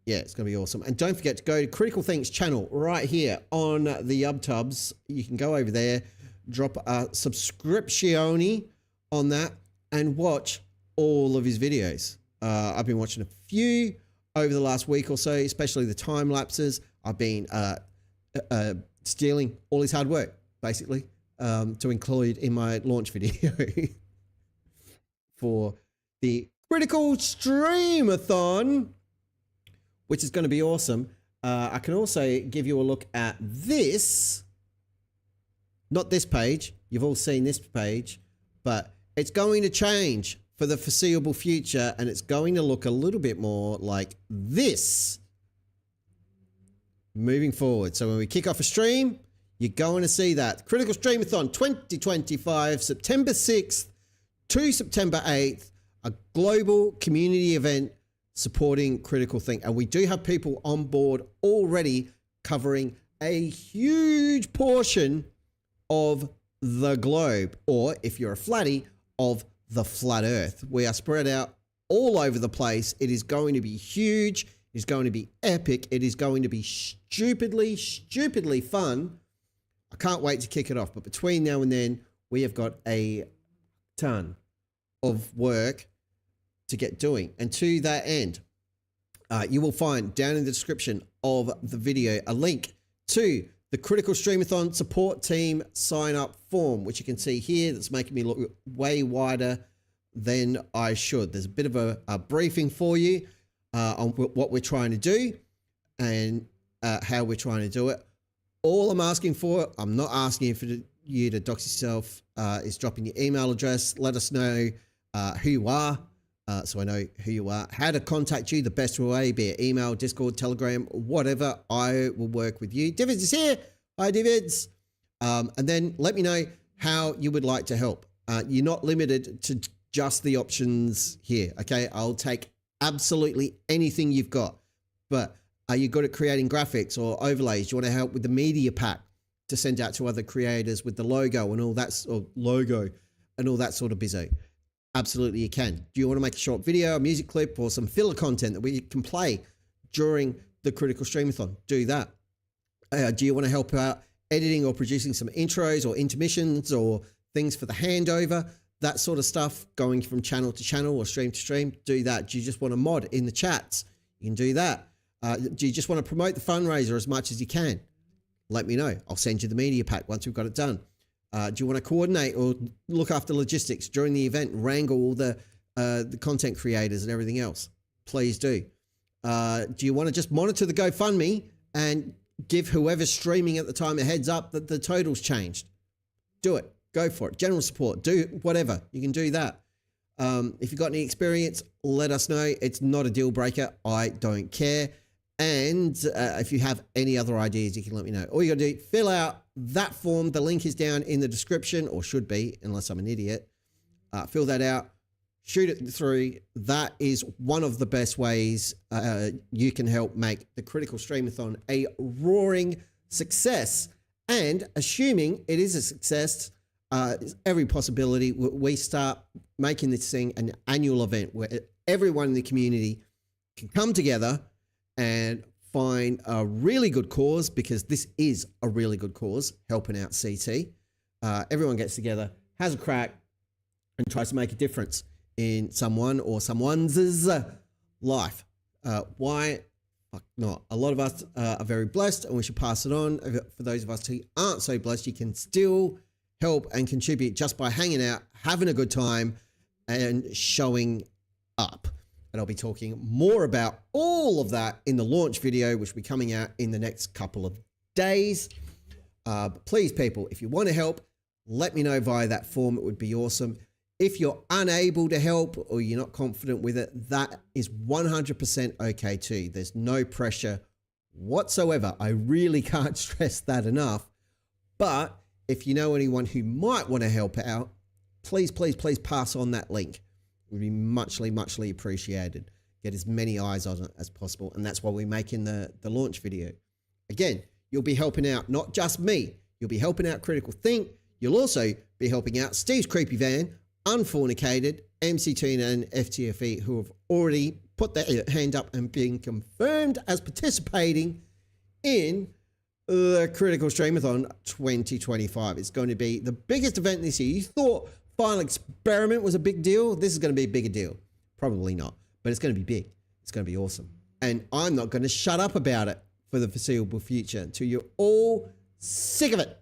Yeah, it's going to be awesome. And don't forget to go to Critical Things channel right here on the YubTubs. You can go over there, drop a subscription on that and watch all of his videos. I've been watching a few over the last week or so, especially the time lapses. I've been stealing all his hard work, basically, to include in my launch video for the Critical STREAM-A-THON, which is going to be awesome. I can also give you a look at this. Not this page. You've all seen this page, but it's going to change for the foreseeable future, and it's going to look a little bit more like this moving forward. So when we kick off a stream, you're going to see that. Critical STREAM-A-THON 2025, September 6th to September 8th, a global community event supporting Critical Think. And we do have people on board already covering a huge portion of the globe, or if you're a flatty, of the flat earth. We are spread out all over the place. It is going to be huge. It's going to be epic. It is going to be stupidly, stupidly fun. I can't wait to kick it off. But between now and then, we have got a ton of work to get doing. And to that end, you will find down in the description of the video a link to the Critical STREAM-A-THON support team sign up form, which you can see here. That's making me look way wider than I should. There's a bit of a briefing for you on what we're trying to do and how we're trying to do it. All I'm asking for, I'm not asking for you to dox yourself, is dropping your email address. Let us know who you are, so I know who you are, how to contact you the best way, be it email, Discord, Telegram, whatever. I will work with you. Divids is here. Hi, Divids. And then let me know how you would like to help. You're not limited to just the options here, okay? I'll take absolutely anything you've got. But are you good at creating graphics or overlays? Do you want to help with the media pack to send out to other creators with the logo and all that, or logo and all that sort of bizzo? Absolutely you can. Do you want to make a short video, a music clip, or some filler content that we can play during the Critical STREAM-A-THON? Do that. Do you want to help out editing or producing some intros or intermissions or things for the handover? That sort of stuff, going from channel to channel or stream to stream, do that. Do you just want to mod in the chats? You can do that. Do you just want to promote the fundraiser as much as you can? Let me know. I'll send you the media pack once we've got it done. Do you want to coordinate or look after logistics during the event, wrangle all the content creators and everything else? Please do. Do you want to just monitor the GoFundMe and give whoever's streaming at the time a heads up that the total's changed? Do it. Go for it. General support. Do whatever. You can do that. If you've got any experience, let us know. It's not a deal breaker. I don't care. And if you have any other ideas, you can let me know. All you got to do, fill out that form. The link is down in the description, or should be, unless I'm an idiot. Fill that out. Shoot it through. That is one of the best ways you can help make the Critical STREAM-A-THON a roaring success. And assuming it is a success, every possibility, we start making this thing an annual event where everyone in the community can come together and find a really good cause, because this is a really good cause, helping out CT. Everyone gets together, has a crack, and tries to make a difference in someone or someone's life. Why? Fuck not. A lot of us are very blessed, and we should pass it on. For those of us who aren't so blessed, you can still help and contribute just by hanging out, having a good time, and showing up. And I'll be talking more about all of that in the launch video, which will be coming out in the next couple of days. But please, people, if you want to help, let me know via that form. It would be awesome. If you're unable to help or you're not confident with it, that is 100% okay too. There's no pressure whatsoever. I really can't stress that enough. But if you know anyone who might want to help out, please, please, please pass on that link. It would be muchly, muchly appreciated. Get as many eyes on it as possible. And that's why we're making the launch video. Again, you'll be helping out not just me. You'll be helping out Critical Think. You'll also be helping out Steve's Creepy Van, Unfornicated, MC Tuna, and FTFE, who have already put their hand up and been confirmed as participating in the Critical STREAM-A-THON 2025. It's going to be the biggest event this year. You thought Final Experiment was a big deal. This is going to be a bigger deal. Probably not, but it's going to be big. It's going to be awesome. And I'm not going to shut up about it for the foreseeable future until you're all sick of it.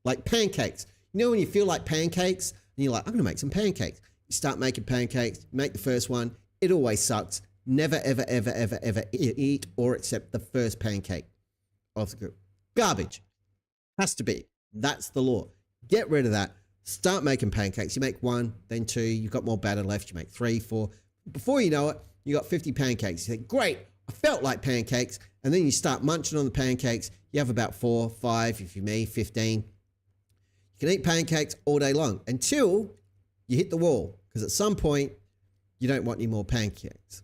Like pancakes. You know when you feel like pancakes and you're like, I'm going to make some pancakes. You start making pancakes, make the first one. It always sucks. Never, ever, ever, ever, ever eat or accept the first pancake of the group. Garbage. Has to be. That's the law. Get rid of that. Start making pancakes. You make one, then two. You've got more batter left. You make 3, 4. Before you know it, you got 50 pancakes. You think, great, I felt like pancakes. And then you start munching on the pancakes. You have about 4, 5, if you're me, 15. You can eat pancakes all day long until you hit the wall. Because at some point, you don't want any more pancakes.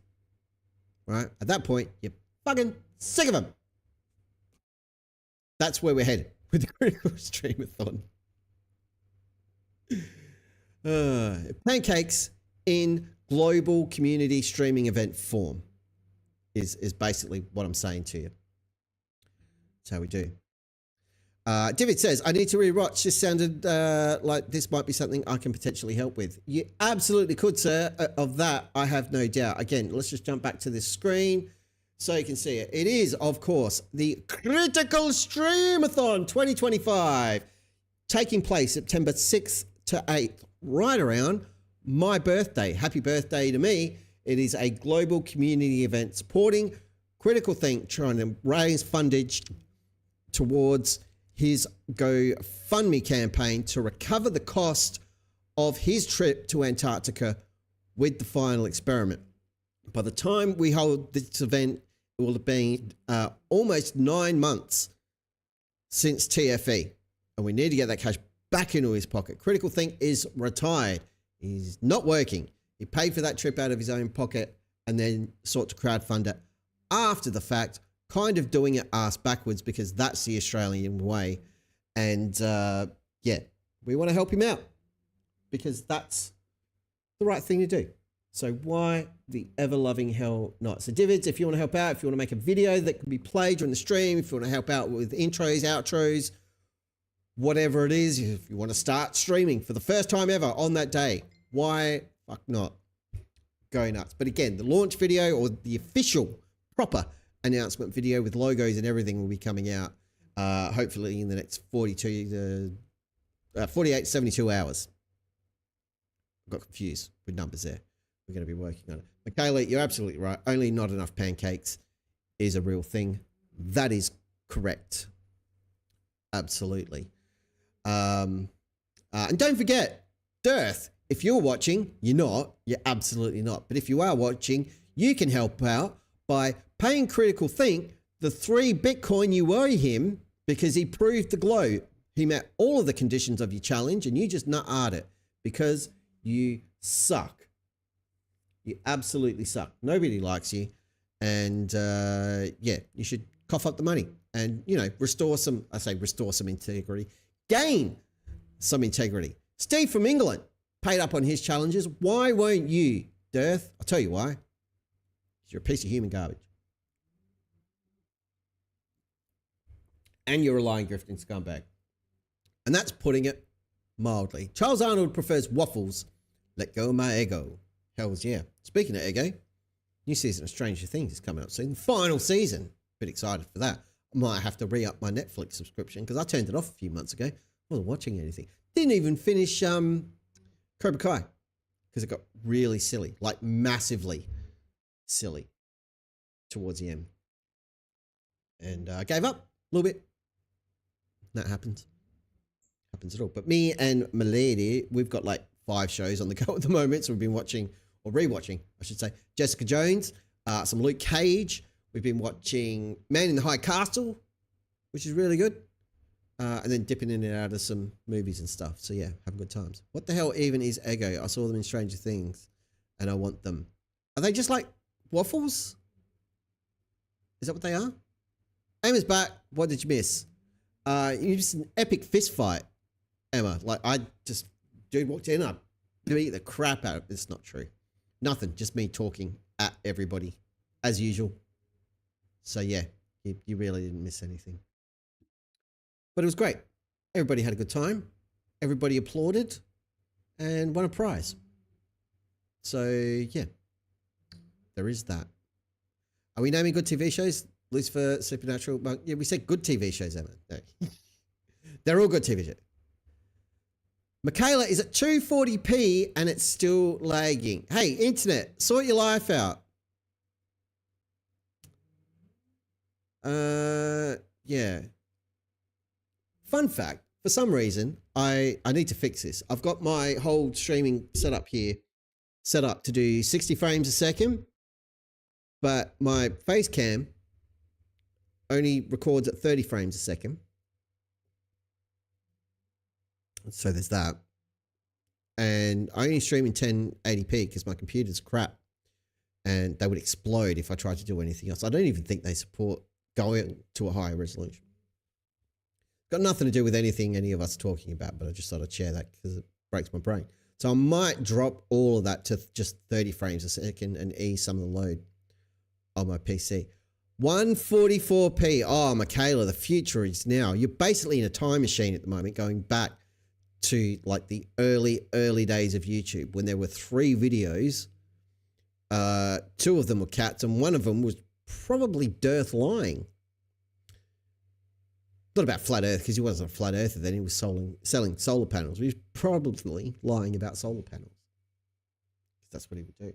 Right? At that point, you're fucking sick of them. That's where we're headed with the Critical STREAM-A-THON. Pancakes in global community streaming event form. is basically what I'm saying to you. That's how we do. David says, I need to rewatch. This sounded like this might be something I can potentially help with. You absolutely could, sir. Of that, I have no doubt. Again, let's just jump back to this screen so you can see it. It is, of course, the Critical STREAM-A-THON 2025, taking place September 6th to 8th, right around my birthday. Happy birthday to me. It is a global community event supporting Critical Think, trying to raise fundage towards his GoFundMe campaign to recover the cost of his trip to Antarctica with the final experiment. By the time we hold this event, it will have been almost 9 months since TFE, and we need to get that cash back into his pocket. Critical Think is retired. He's not working. He paid for that trip out of his own pocket and then sought to crowdfund it after the fact, kind of doing it ass backwards because that's the Australian way. And yeah, we want to help him out because that's the right thing to do. So why the ever-loving hell not? So Divids, if you want to help out, if you want to make a video that can be played during the stream, if you want to help out with intros, outros, whatever it is, if you want to start streaming for the first time ever on that day, why fuck not? Go nuts. But again, the launch video or the official proper announcement video with logos and everything will be coming out hopefully in the next 48 to 72 hours. I got confused with numbers there. We're going to be working on it. Michaela, you're absolutely right. Only not enough pancakes is a real thing. That is correct. Absolutely. And don't forget, Dearth, if you're watching, you're not. You're absolutely not. But if you are watching, you can help out by paying Critical Think the 3 Bitcoin you owe him because he proved the glow. He met all of the conditions of your challenge and you just nut-art it because you suck. You absolutely suck. Nobody likes you. And yeah, you should cough up the money and, you know, restore some integrity, gain some integrity. Steve from England paid up on his challenges. Why won't you, Dearth? I'll tell you why. You're a piece of human garbage. And you're a lying, grifting scumbag. And that's putting it mildly. Charles Arnold prefers waffles. Let go of my ego. Hells yeah. Speaking of ego, new season of Stranger Things is coming up soon. The final season. Bit excited for that. I might have to re-up my Netflix subscription because I turned it off a few months ago. I wasn't watching anything. Didn't even finish Cobra Kai because it got really silly, like massively silly towards the end. And I gave up a little bit. That happens. Happens at all. But me and my lady, we've got like 5 shows on the go at the moment. So we've been watching, or rewatching, I should say, Jessica Jones, some Luke Cage. We've been watching Man in the High Castle, which is really good. And then dipping in and out of some movies and stuff. So yeah, having good times. What the hell even is ego? I saw them in Stranger Things and I want them. Are they just like waffles? Is that what they are? Emma's back. What did you miss? You just an epic fist fight, Emma. Like dude walked in, I beat the crap out of it. It's not true. Nothing. Just me talking at everybody as usual. So yeah, you really didn't miss anything. But it was great. Everybody had a good time. Everybody applauded and won a prize. So yeah, there is that. Are we naming good TV shows? Lucifer, Supernatural. Well, yeah, we said good TV shows, Emma. No. They're all good TV shows. Michaela is at 240p and it's still lagging. Hey, internet, sort your life out. Yeah. Fun fact, for some reason, I need to fix this. I've got my whole streaming setup here, set up to do 60 frames a second, but my face cam only records at 30 frames a second. So there's that. And I only stream in 1080p because my computer's crap and they would explode if I tried to do anything else. I don't even think they support going to a higher resolution. Got nothing to do with anything any of us are talking about, but I just thought I'd share that because it breaks my brain. So I might drop all of that to just 30 frames a second and ease some of the load on my PC. 144p. Oh, Michaela, the future is now. You're basically in a time machine at the moment, going back to like the early days of YouTube when there were 3 videos. 2 of them were cats and one of them was probably Dearth lying. Not about flat earth, because he wasn't a flat earther then. He was selling solar panels. He was probably lying about solar panels. That's what he would do.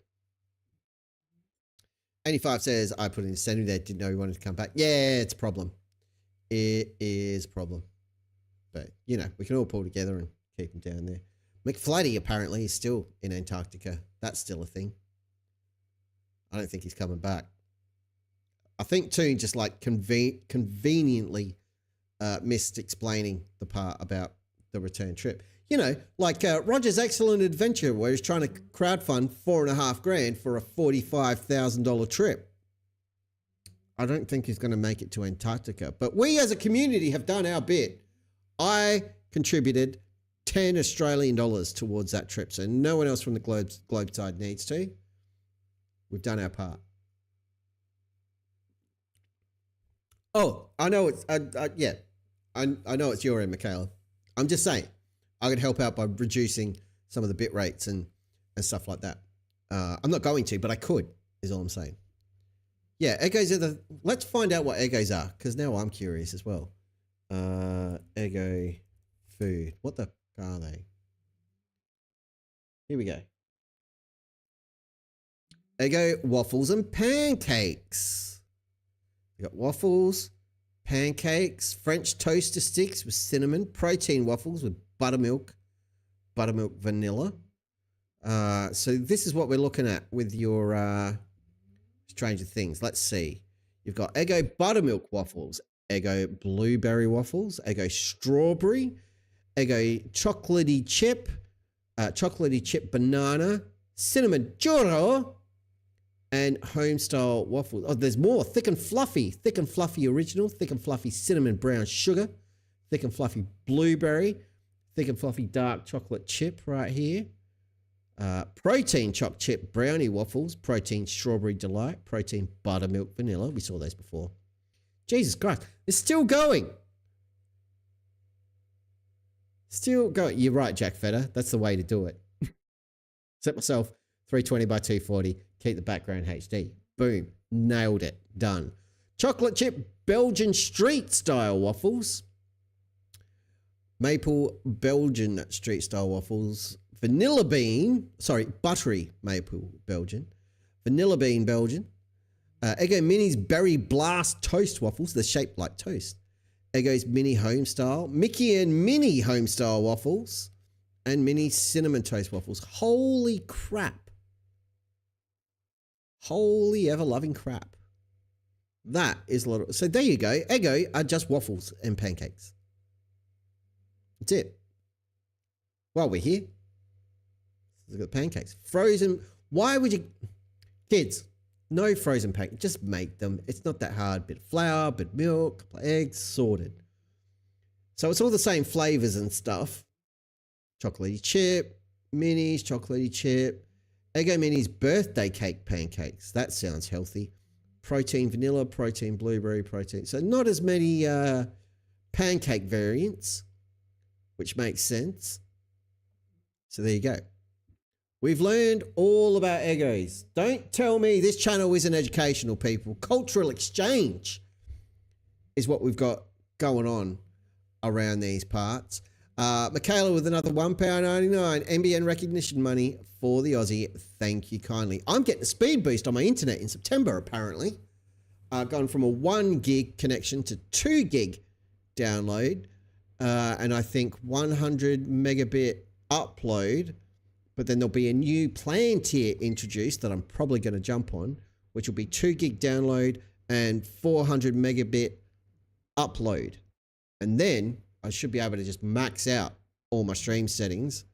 85 says, I put in a sending there, didn't know he wanted to come back. Yeah, it's a problem. It is a problem. But, you know, we can all pull together and keep him down there. McFlatty apparently is still in Antarctica. That's still a thing. I don't think he's coming back. I think Toon just like conveniently missed explaining the part about the return trip. You know, like Roger's Excellent Adventure, where he's trying to crowdfund $4.5 grand for a $45,000 trip. I don't think he's going to make it to Antarctica, but we as a community have done our bit. I contributed 10 Australian dollars towards that trip, so no one else from the globe side needs to. We've done our part. Oh, I know it's yeah. I know it's your end, Michaela. I'm just saying I could help out by reducing some of the bit rates and stuff like that. I'm not going to, but I could, is all I'm saying. Yeah, egos are let's find out what egos are, because now I'm curious as well. Ego food. What the are they? Here we go. Ego waffles and pancakes. We got waffles, pancakes, French toaster sticks with cinnamon, protein waffles with buttermilk vanilla. So this is what we're looking at with your Stranger Things. Let's see. You've got Eggo buttermilk waffles, Eggo blueberry waffles, Eggo strawberry, Eggo chocolatey chip banana, cinnamon churro, and home style waffles. Oh, there's more. Thick and fluffy original, thick and fluffy cinnamon brown sugar, thick and fluffy blueberry, thick and fluffy dark chocolate chip right here. Protein choc chip brownie waffles, protein strawberry delight, protein buttermilk vanilla. We saw those before. Jesus Christ, it's still going. Still going. You're right, Jack Feder. That's the way to do it. Set myself 320 by 240. Keep the background HD. Boom. Nailed it. Done. Chocolate chip Belgian street style waffles. Maple Belgian street style waffles. Vanilla bean. Sorry, buttery maple Belgian. Vanilla bean Belgian. Eggo Mini's Berry Blast Toast Waffles. They're shaped like toast. Eggo's Mini Home Style. Mickey and Minnie Home Style Waffles. And Mini Cinnamon Toast Waffles. Holy crap. Holy ever-loving crap. That is a lot of... So there you go. Eggo are just waffles and pancakes. That's it. While we're here, look at the pancakes. Frozen... Why would you... Kids... No frozen pancakes. Just make them. It's not that hard. Bit of flour, bit of milk, couple of eggs, sorted. So it's all the same flavors and stuff. Chocolatey chip, Minis, chocolatey chip. Eggo Minis birthday cake pancakes. That sounds healthy. Protein vanilla, protein blueberry, protein. So not as many pancake variants, which makes sense. So there you go. We've learned all about Eggos. Don't tell me this channel isn't educational, people. Cultural exchange is what we've got going on around these parts. Michaela with another £1.99 NBN recognition money for the Aussie. Thank you kindly. I'm getting a speed boost on my internet in September, apparently. Going from a 1 gig connection to 2 gig download. And I think 100 megabit upload. But then there'll be a new plan tier introduced that I'm probably going to jump on, which will be 2 gig download and 400 megabit upload. And then I should be able to just max out all my stream settings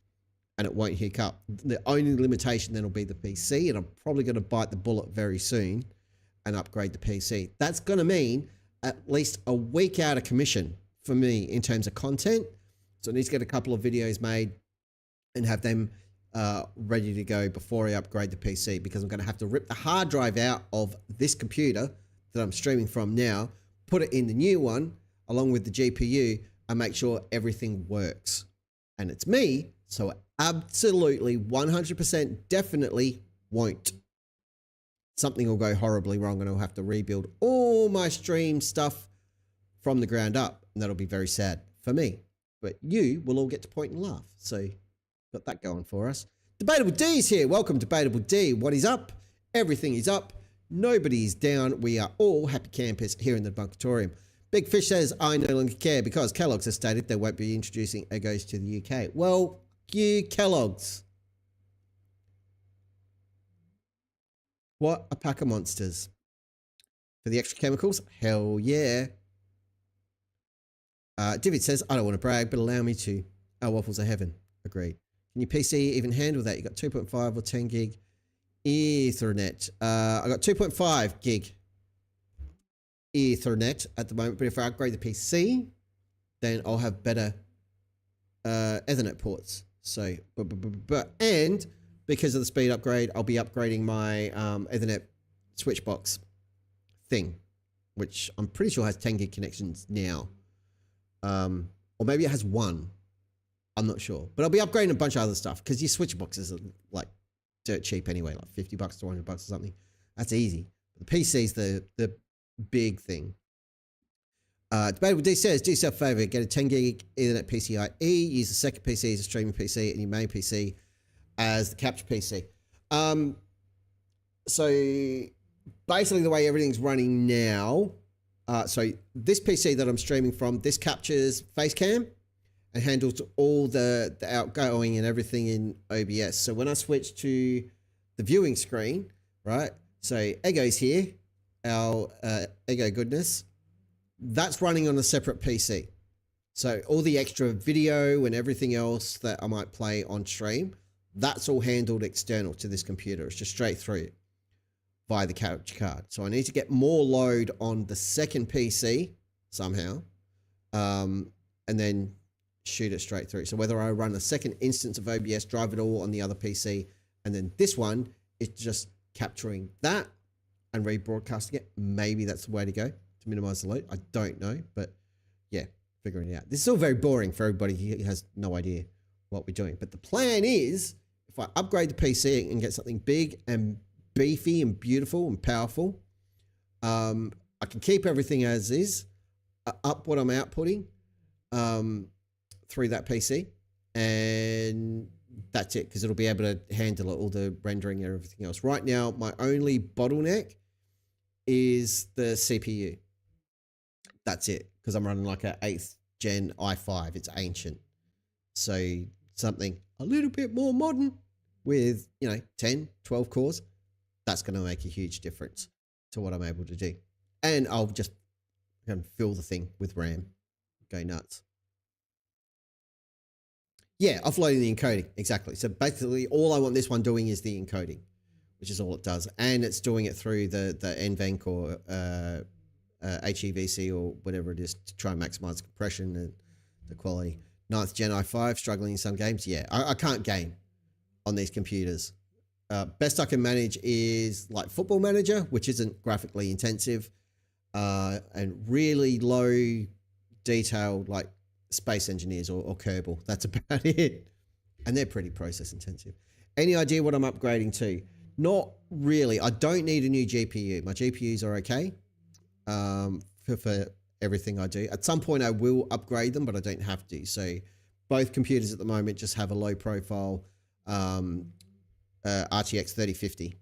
and it won't hiccup. The only limitation then will be the PC, and I'm probably going to bite the bullet very soon and upgrade the PC. That's going to mean at least a week out of commission for me in terms of content. So I need to get a couple of videos made and have them ready to go before I upgrade the PC, because I'm going to have to rip the hard drive out of this computer that I'm streaming from now, put it in the new one along with the GPU, and make sure everything works. And it's me, so it absolutely 100% definitely won't. Something will go horribly wrong and I'll have to rebuild all my stream stuff from the ground up, and that'll be very sad for me. But you will all get to point and laugh. So got that going for us. Debatable D's here. Welcome, Debatable D. What is up? Everything is up. Nobody is down. We are all happy campers here in the Bunkatorium. Big Fish says, I no longer care because Kellogg's has stated they won't be introducing Eggos to the UK. Well, you Kellogg's. What a pack of monsters. For the extra chemicals? Hell yeah. David says, I don't want to brag, but allow me to. Our waffles are heaven. Agreed. Can your PC even handle that? You got 2.5 or 10 gig Ethernet. I got 2.5 gig Ethernet at the moment, but if I upgrade the PC, then I'll have better Ethernet ports. So, and because of the speed upgrade, I'll be upgrading my Ethernet switch box thing, which I'm pretty sure has 10 gig connections now. Or maybe it has one. I'm not sure. But I'll be upgrading a bunch of other stuff because your switch boxes are like dirt cheap anyway, like $50 to $100 or something. That's easy. The PC's the big thing. Debatable D says, do yourself a favor, get a 10 gig Ethernet PCIe, use the second PC as a streaming PC and your main PC as the capture PC. So basically the way everything's running now, so this PC that I'm streaming from, this captures face cam and handles all the outgoing and everything in OBS. So when I switch to the viewing screen, right? So Eggo's here, our Eggo goodness, that's running on a separate PC. So all the extra video and everything else that I might play on stream, that's all handled external to this computer. It's just straight through via the capture card. So I need to get more load on the second PC somehow, and then shoot it straight through. So whether I run a second instance of OBS, drive it all on the other PC, and then this one is just capturing that and rebroadcasting it. Maybe that's the way to go to minimize the load. I don't know, but yeah, figuring it out. This is all very boring for everybody who has no idea what we're doing. But the plan is, if I upgrade the PC and get something big and beefy and beautiful and powerful, I can keep everything as is, up what I'm outputting through that PC, and that's it, because it'll be able to handle all the rendering and everything else. Right now, my only bottleneck is the CPU. That's it, because I'm running like a 8th gen i5. It's ancient. So something a little bit more modern with, 10, 12 cores, that's going to make a huge difference to what I'm able to do. And I'll just fill the thing with RAM. Go nuts. Yeah, offloading the encoding. Exactly. So basically all I want this one doing is the encoding, which is all it does. And it's doing it through the NVENC or HEVC or whatever it is to try and maximize compression and the quality. 9th gen i5, struggling in some games. Yeah, I can't game on these computers. Best I can manage is like Football Manager, which isn't graphically intensive, and really low detailed like Space Engineers or Kerbal. That's about it. And they're pretty process intensive. Any idea what I'm upgrading to? Not really. I don't need a new GPU. My GPUs are okay for everything I do. At some point I will upgrade them, but I don't have to. So both computers at the moment just have a low profile RTX 3050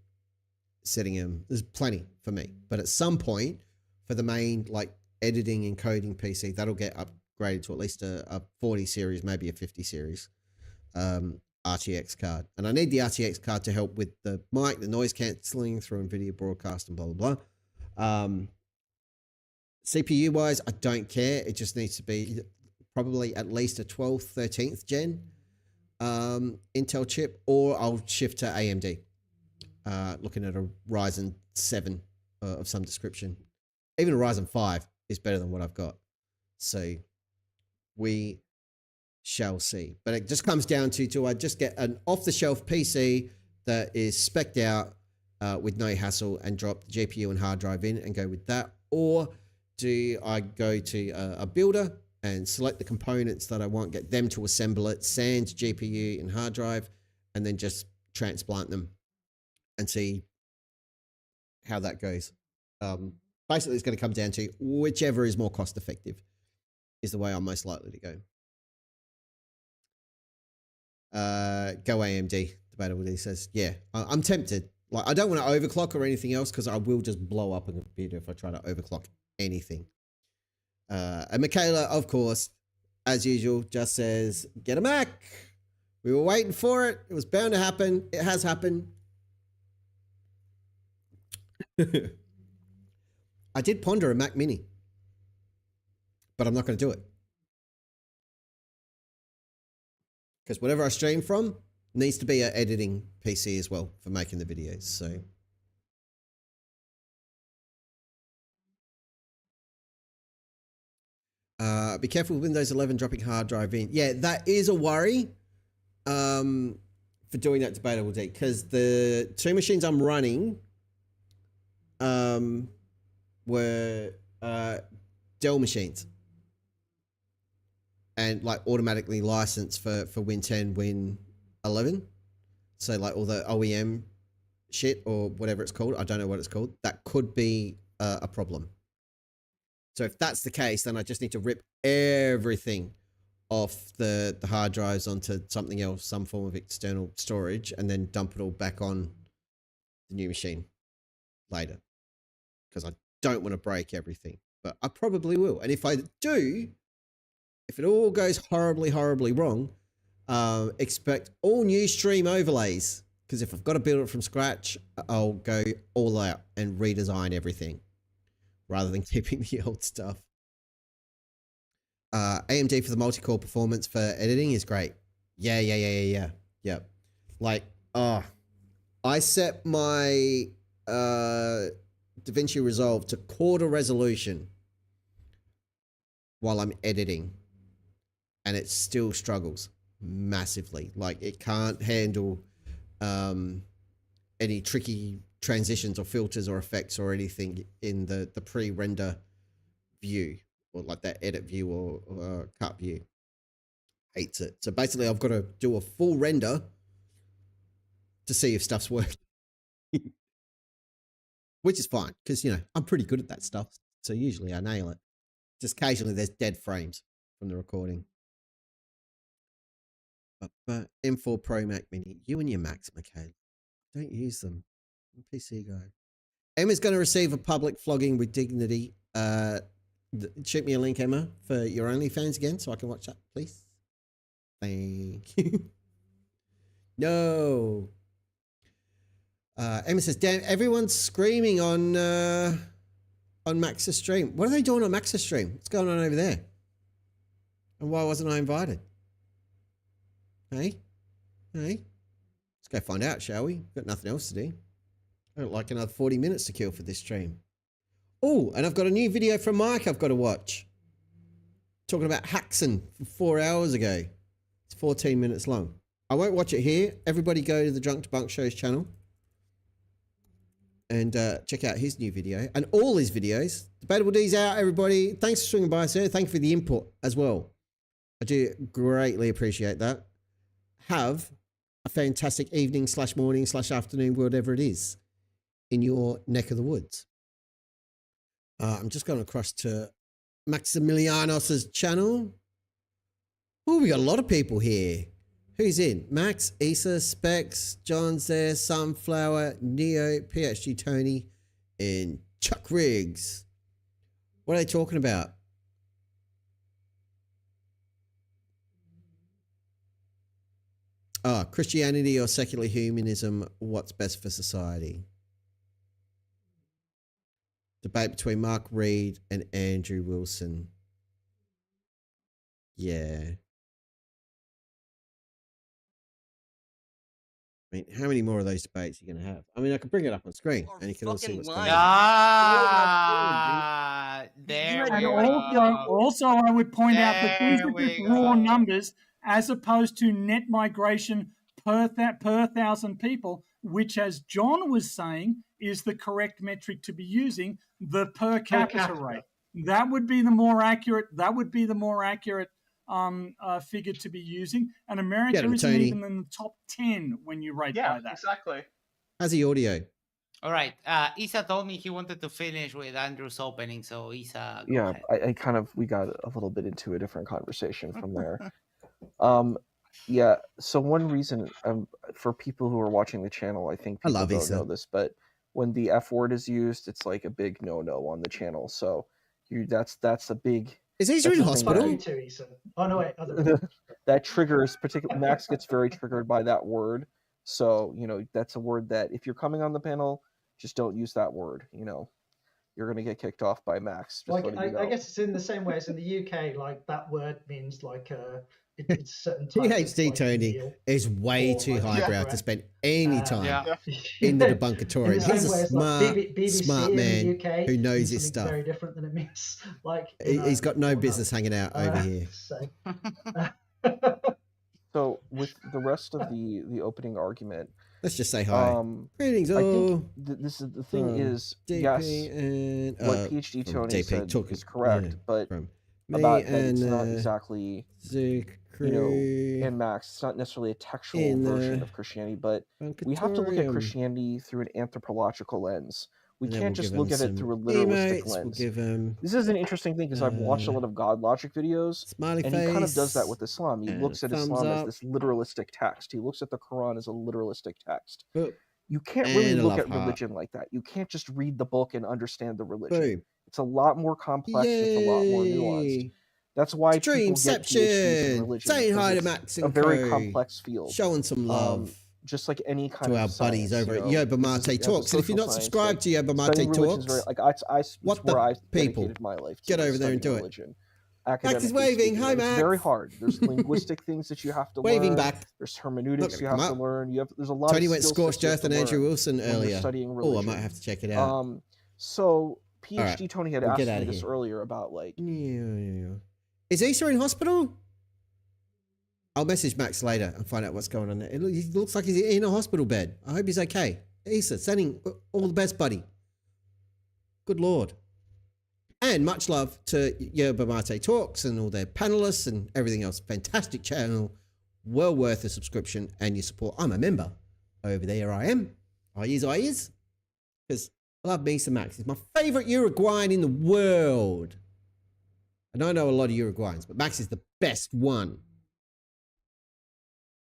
setting them. There's plenty for me. But at some point for the main like editing and coding PC, that'll get upgraded to at least a 40 series, maybe a 50 series RTX card. And I need the RTX card to help with the mic, the noise cancelling through NVIDIA broadcast and blah, blah, blah. CPU wise, I don't care. It just needs to be probably at least a 12th, 13th gen Intel chip, or I'll shift to AMD. Looking at a Ryzen 7 of some description. Even a Ryzen 5 is better than what I've got. So we shall see. But it just comes down to, do I just get an off-the-shelf PC that is spec'd out with no hassle and drop the GPU and hard drive in and go with that? Or do I go to a builder and select the components that I want, get them to assemble it, sand GPU and hard drive, and then just transplant them and see how that goes? Basically, it's going to come down to whichever is more cost effective is the way I'm most likely to go. Go AMD, Debatable D says. Yeah, I'm tempted. Like, I don't want to overclock or anything else because I will just blow up a computer if I try to overclock anything. And Michaela, of course, as usual, just says, get a Mac. We were waiting for it. It was bound to happen. It has happened. I did ponder a Mac Mini, but I'm not going to do it. Because whatever I stream from needs to be an editing PC as well for making the videos. So be careful with Windows 11 dropping hard drive in. Yeah, that is a worry for doing that Debatable D, because the two machines I'm running were Dell machines and like automatically licensed for Win 10, Win 11. So like all the OEM shit or whatever it's called, I don't know what it's called, that could be a problem. So if that's the case, then I just need to rip everything off the hard drives onto something else, some form of external storage, and then dump it all back on the new machine later. Because I don't want to break everything, but I probably will. And if I do, if it all goes horribly, horribly wrong, expect all new Stream overlays. Because if I've got to build it from scratch, I'll go all out and redesign everything rather than keeping the old stuff. AMD for the multi-core performance for editing is great. Yeah. Like, I set my DaVinci Resolve to quarter resolution while I'm editing, and it still struggles massively. Like, it can't handle any tricky transitions or filters or effects or anything in the pre-render view, or like that edit view or cut view. Hates it. So basically I've got to do a full render to see if stuff's working. Which is fine, because, you know, I'm pretty good at that stuff. So usually I nail it. Just occasionally there's dead frames from the recording. But M4 Pro Mac Mini, you and your Macs, Michaela, don't use them. I'm a PC guy. Emma's going to receive a public flogging with dignity. Shoot me a link, Emma, for your OnlyFans again so I can watch that, please. Thank you. No. Emma says, damn, everyone's screaming on Max's stream. What are they doing on Max's stream? What's going on over there? And why wasn't I invited? Hey? Let's go find out, shall we? Got nothing else to do. I got like another 40 minutes to kill for this stream. Oh, and I've got a new video from Mike I've got to watch. Talking about Haxon from 4 hours ago. It's 14 minutes long. I won't watch it here. Everybody go to the Drunk to Bunk Show's channel and check out his new video and all his videos. Debatable D's out, everybody. Thanks for swinging by, sir. Thank you for the input as well. I do greatly appreciate that. Have a fantastic evening / morning / afternoon, whatever it is, in your neck of the woods. I'm just going across to Maximilianos's channel. Oh, we got a lot of people here. Who's in? Max, Issa, Specs, John's there, Sunflower, Neo, PhD Tony, and Chuck Riggs. What are they talking about? Oh, Christianity or secular humanism, what's best for society? Debate between Mark Reed and Andrew Wilson. Yeah. I mean, how many more of those debates are you going to have? I mean, I can bring it up on screen and you can all see what's going on. There we go. Also, I would point out that these are just raw numbers. as opposed to net migration per 1,000 people, which, as John was saying, is the correct metric to be using, the per capita rate. That would be the more accurate. Figure to be using, and America isn't even in the top 10 when you rate by that. Yeah, exactly. How's the audio? All right. Isa told me he wanted to finish with Andrew's opening, so Isa, go ahead. We got a little bit into a different conversation from there. So one reason for people who are watching the channel, I think people don't know this, but when the F word is used, it's like a big no-no on the channel. So that's a big... Is Isa in hospital? Oh, no, wait. That triggers, Max gets very triggered by that word. So, that's a word that if you're coming on the panel, just don't use that word. You're going to get kicked off by Max. I guess it's in the same way as in the UK, like that word means like it's certain PhD Tony is way too highbrow to spend any time in the debunkatorium. He's a smart man who knows his stuff. Very different than it means. He's got no business hanging out over here. So with the rest of the opening argument, let's just say hi. Greetings, all. This is the thing is yes, and, what PhD Tony said is correct, but about that it's not exactly and Max, it's not necessarily a textual version of Christianity, but we have to look at Christianity through an anthropological lens. We can't just look at it through a literalistic lens. This is an interesting thing because I've watched a lot of God logic videos, and he kind of does that with Islam. He looks at Islam as this literalistic text. He looks at the Quran as a literalistic text. You can't really look at religion like that. You can't just read the book and understand the religion. It's a lot more complex. It's a lot more nuanced. That's why people get PhDs in religion. Saying hi to Max and a very complex field. Showing some love. Just like any kind to of our buddies over at Yerba Mate Talks. And if you're not subscribed to Yerba Mate Talks, what the people? My life get over there and do religion. It. Max is waving. Hi, Max. It's very hard. There's linguistic things that you have to learn. Waving back. There's hermeneutics you have to learn. There's a lot. Tony went scorched earth and Andrew Wilson earlier. Studying religion. Oh, I might have to check it out. So PhD Tony had asked me this earlier about like. Is Isa in hospital? I'll message Max later and find out what's going on there. He looks like he's in a hospital bed. I hope he's okay. Isa, sending all the best, buddy. Good Lord. And much love to Yerba Mate Talks and all their panelists and everything else. Fantastic channel. Well worth a subscription and your support. I'm a member over there. I am. I is. Because I love me some Max. He's my favorite Uruguayan in the world. And I know a lot of Uruguayans, but Max is the best one.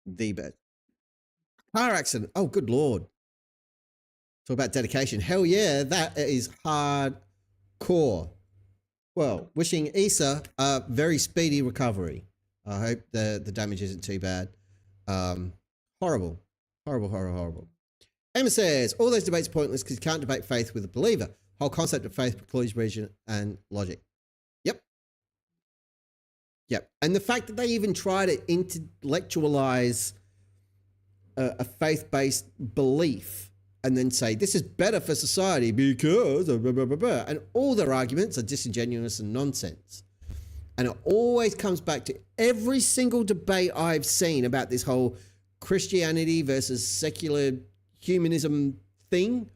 The best. Car accident. Oh, good Lord. Talk about dedication. Hell yeah, that is hardcore. Well, wishing Isa a very speedy recovery. I hope the damage isn't too bad. Horrible. Horrible. Emma says, all those debates are pointless because you can't debate faith with a believer. Whole concept of faith precludes reason and logic. Yep. And the fact that they even try to intellectualize a faith-based belief and then say, this is better for society because blah, blah, blah, blah. And all their arguments are disingenuous and nonsense. And it always comes back to every single debate I've seen about this whole Christianity versus secular humanism thing.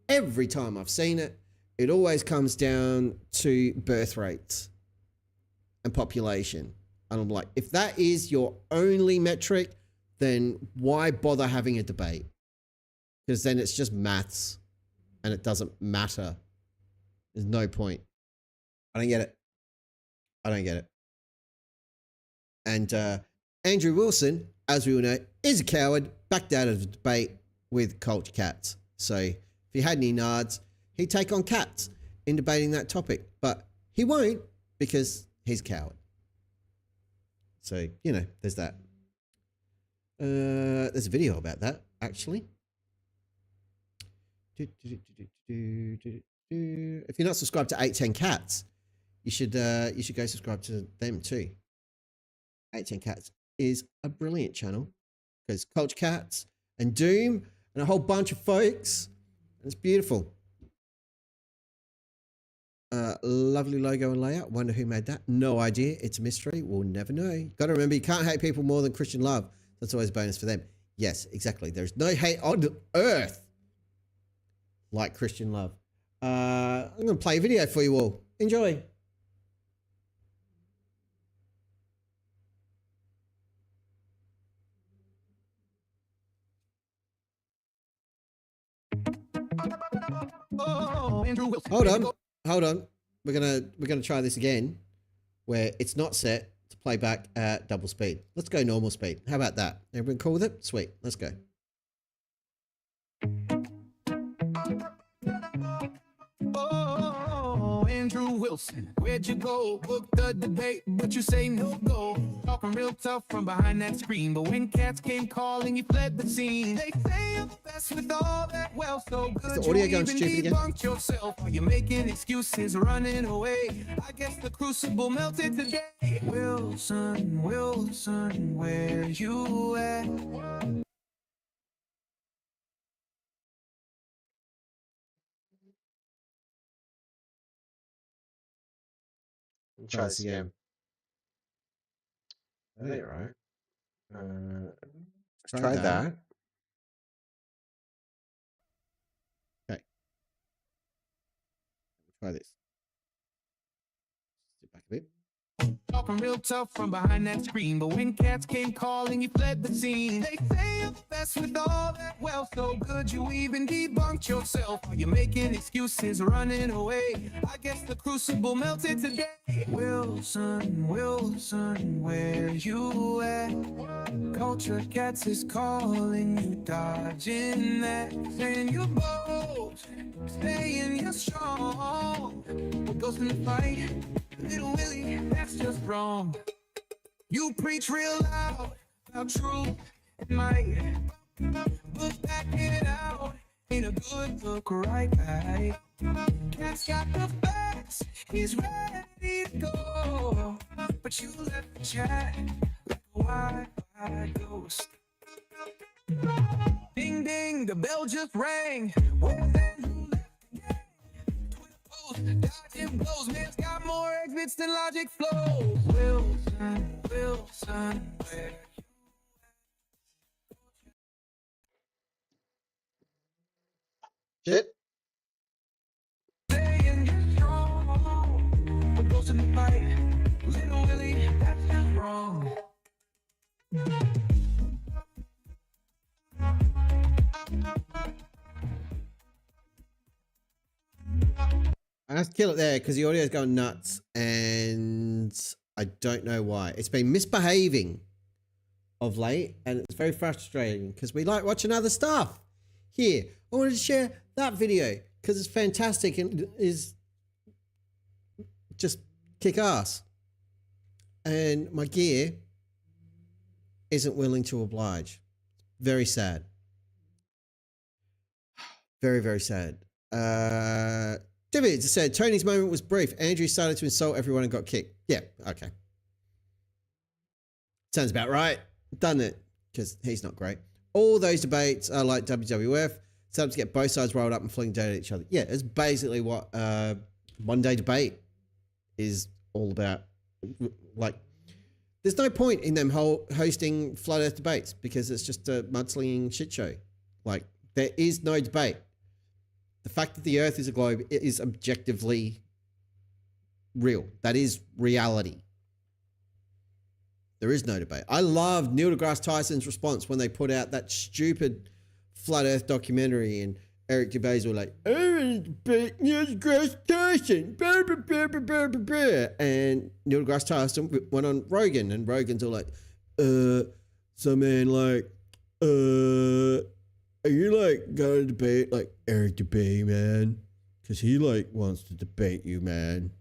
Every time I've seen it, it always comes down to birth rates and population. And I'm like, if that is your only metric, then why bother having a debate? Because then it's just maths and it doesn't matter. There's no point. I don't get it. And Andrew Wilson, as we all know, is a coward, backed out of the debate with culture cats. So if he had any nards, he'd take on cats in debating that topic. But he won't because he's a coward. So, there's that. There's a video about that, actually. If you're not subscribed to 810 Cats, you should go subscribe to them too. 810 Cats is a brilliant channel because Culture Cats and Doom and a whole bunch of folks. And it's beautiful. Lovely logo and layout. Wonder who made that. No idea. It's a mystery. We'll never know. Got to remember, you can't hate people more than Christian love. That's always a bonus for them. Yes, exactly. There's no hate on earth like Christian love. I'm going to play a video for you all. Enjoy. Hold on. We're gonna try this again, where it's not set to play back at double speed. Let's go normal speed. How about that? Everyone cool with it? Sweet. Let's go. Oh, Andrew Wilson, where'd you go? Book the debate, but you say no go. Talking real tough from behind that screen, but when cats came calling, you fled the scene. They say you're the best with all that wealth, so good you even debunked yourself. Are you making excuses, running away? I guess the crucible melted today. Wilson, where you at? Try this again. I think right. Try that. Okay. Try this. Sit back a bit. Talking real tough from behind that screen, but when cats came calling, you fled the scene. They say you're the best with all that wealth, so good you even debunked yourself. Are you making excuses, running away? I guess the crucible melted today. Wilson, where you at? Culture Cats is calling you, dodging that. Saying you're bold, saying you're strong. What goes in the fight? Little Willie, that's just wrong. You preach real loud about truth and might, but backing it out ain't a good look, right, guy? Cat's got the facts, he's ready to go, but you left the chat like a Wi-Fi ghost. Ding ding, the bell just rang. Where's Andrew left the game? Twitter post, dodging blows, man's got more exits than logic flows. Wilson, where you? Shit. Saying you're strong, but goes in the fight. Little Willie, that's just wrong. I have to kill it there because the audio's going nuts and I don't know why. It's been misbehaving of late and it's very frustrating because we like watching other stuff. Here, I wanted to share that video because it's fantastic and is just kick ass. And my gear isn't willing to oblige. Very sad. Very, very sad. David said, Tony's moment was brief. Andrew started to insult everyone and got kicked. Yeah, okay. Sounds about right. Done it, because he's not great. All those debates are like WWF. Set up to get both sides rolled up and fling data at each other. Yeah, it's basically what one day debate is all about. Like, there's no point in them hosting flat earth debates because it's just a mudslinging shit show. Like, there is no debate. The fact that the earth is a globe is objectively real. That is reality. There is no debate. I loved Neil deGrasse Tyson's response when they put out that stupid flat earth documentary and Eric Gervais were like, oh, debate Neil deGrasse Tyson. Blah, blah, blah, blah, blah, blah, blah. And Neil deGrasse Tyson went on Rogan and Rogan's all like, so man, like, are you like going to debate like Eric Debate, man? Because he like wants to debate you, man.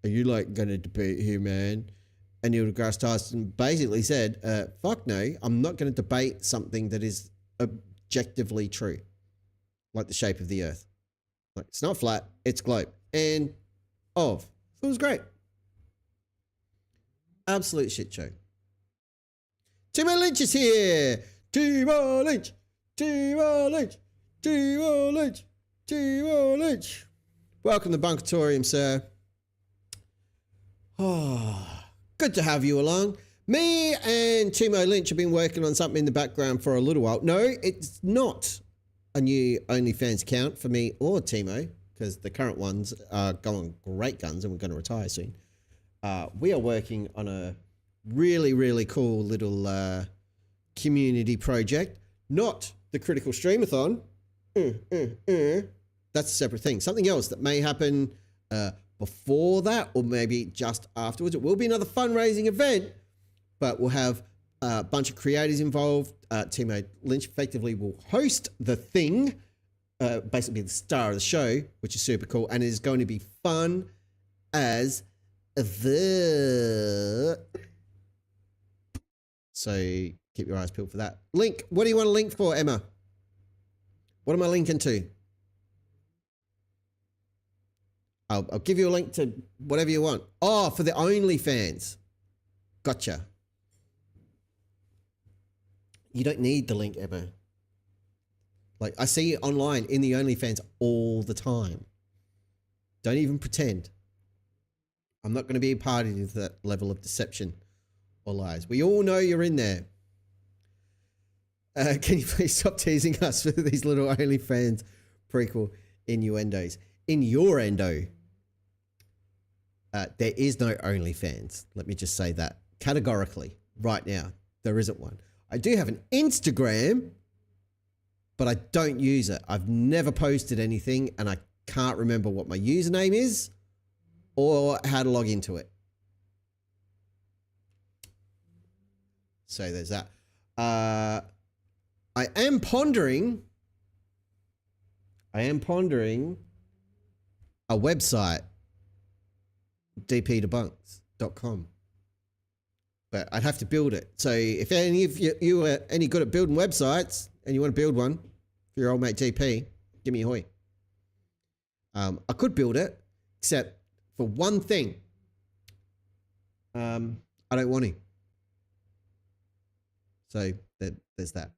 Are you like going to debate him, man? And Neil deGrasse Tyson basically said, fuck no, I'm not going to debate something that is objectively true. Like the shape of the earth. Like, it's not flat, it's globe. And So it was great. Absolute shit show. Timo Lynch is here. Timo Lynch. Timo Lynch. Timo Lynch. Timo Lynch. Welcome to the Bunkatorium, sir. Oh, good to have you along. Me and Timo Lynch have been working on something in the background for a little while. No, it's not a new OnlyFans account for me or Timo, because the current ones are going great guns and we're going to retire soon. We are working on a really, really cool little community project. Not the Critical Stream-A-THON. That's a separate thing. Something else that may happen before that or maybe just afterwards. It will be another fundraising event, but we'll have a bunch of creators involved. Timo Lynch effectively will host the thing, basically the star of the show, which is super cool, and it is going to be fun as the... So keep your eyes peeled for that. Link. What do you want to link for, Emma? What am I linking to? I'll give you a link to whatever you want. Oh, for the OnlyFans. Gotcha. You don't need the link, Emma. Like, I see it online in the OnlyFans all the time. Don't even pretend. I'm not going to be a party to that level of deception or lies. We all know you're in there. Can you please stop teasing us with these little OnlyFans prequel innuendos? In your endo, there is no OnlyFans. Let me just say that categorically right now. There isn't one. I do have an Instagram, but I don't use it. I've never posted anything and I can't remember what my username is or how to log into it. So there's that. I am pondering a website, dpdebunks.com. But I'd have to build it. So if any of you are any good at building websites and you want to build one for your old mate DP, give me a hoy. I could build it, except for one thing. I don't want to. So there's that.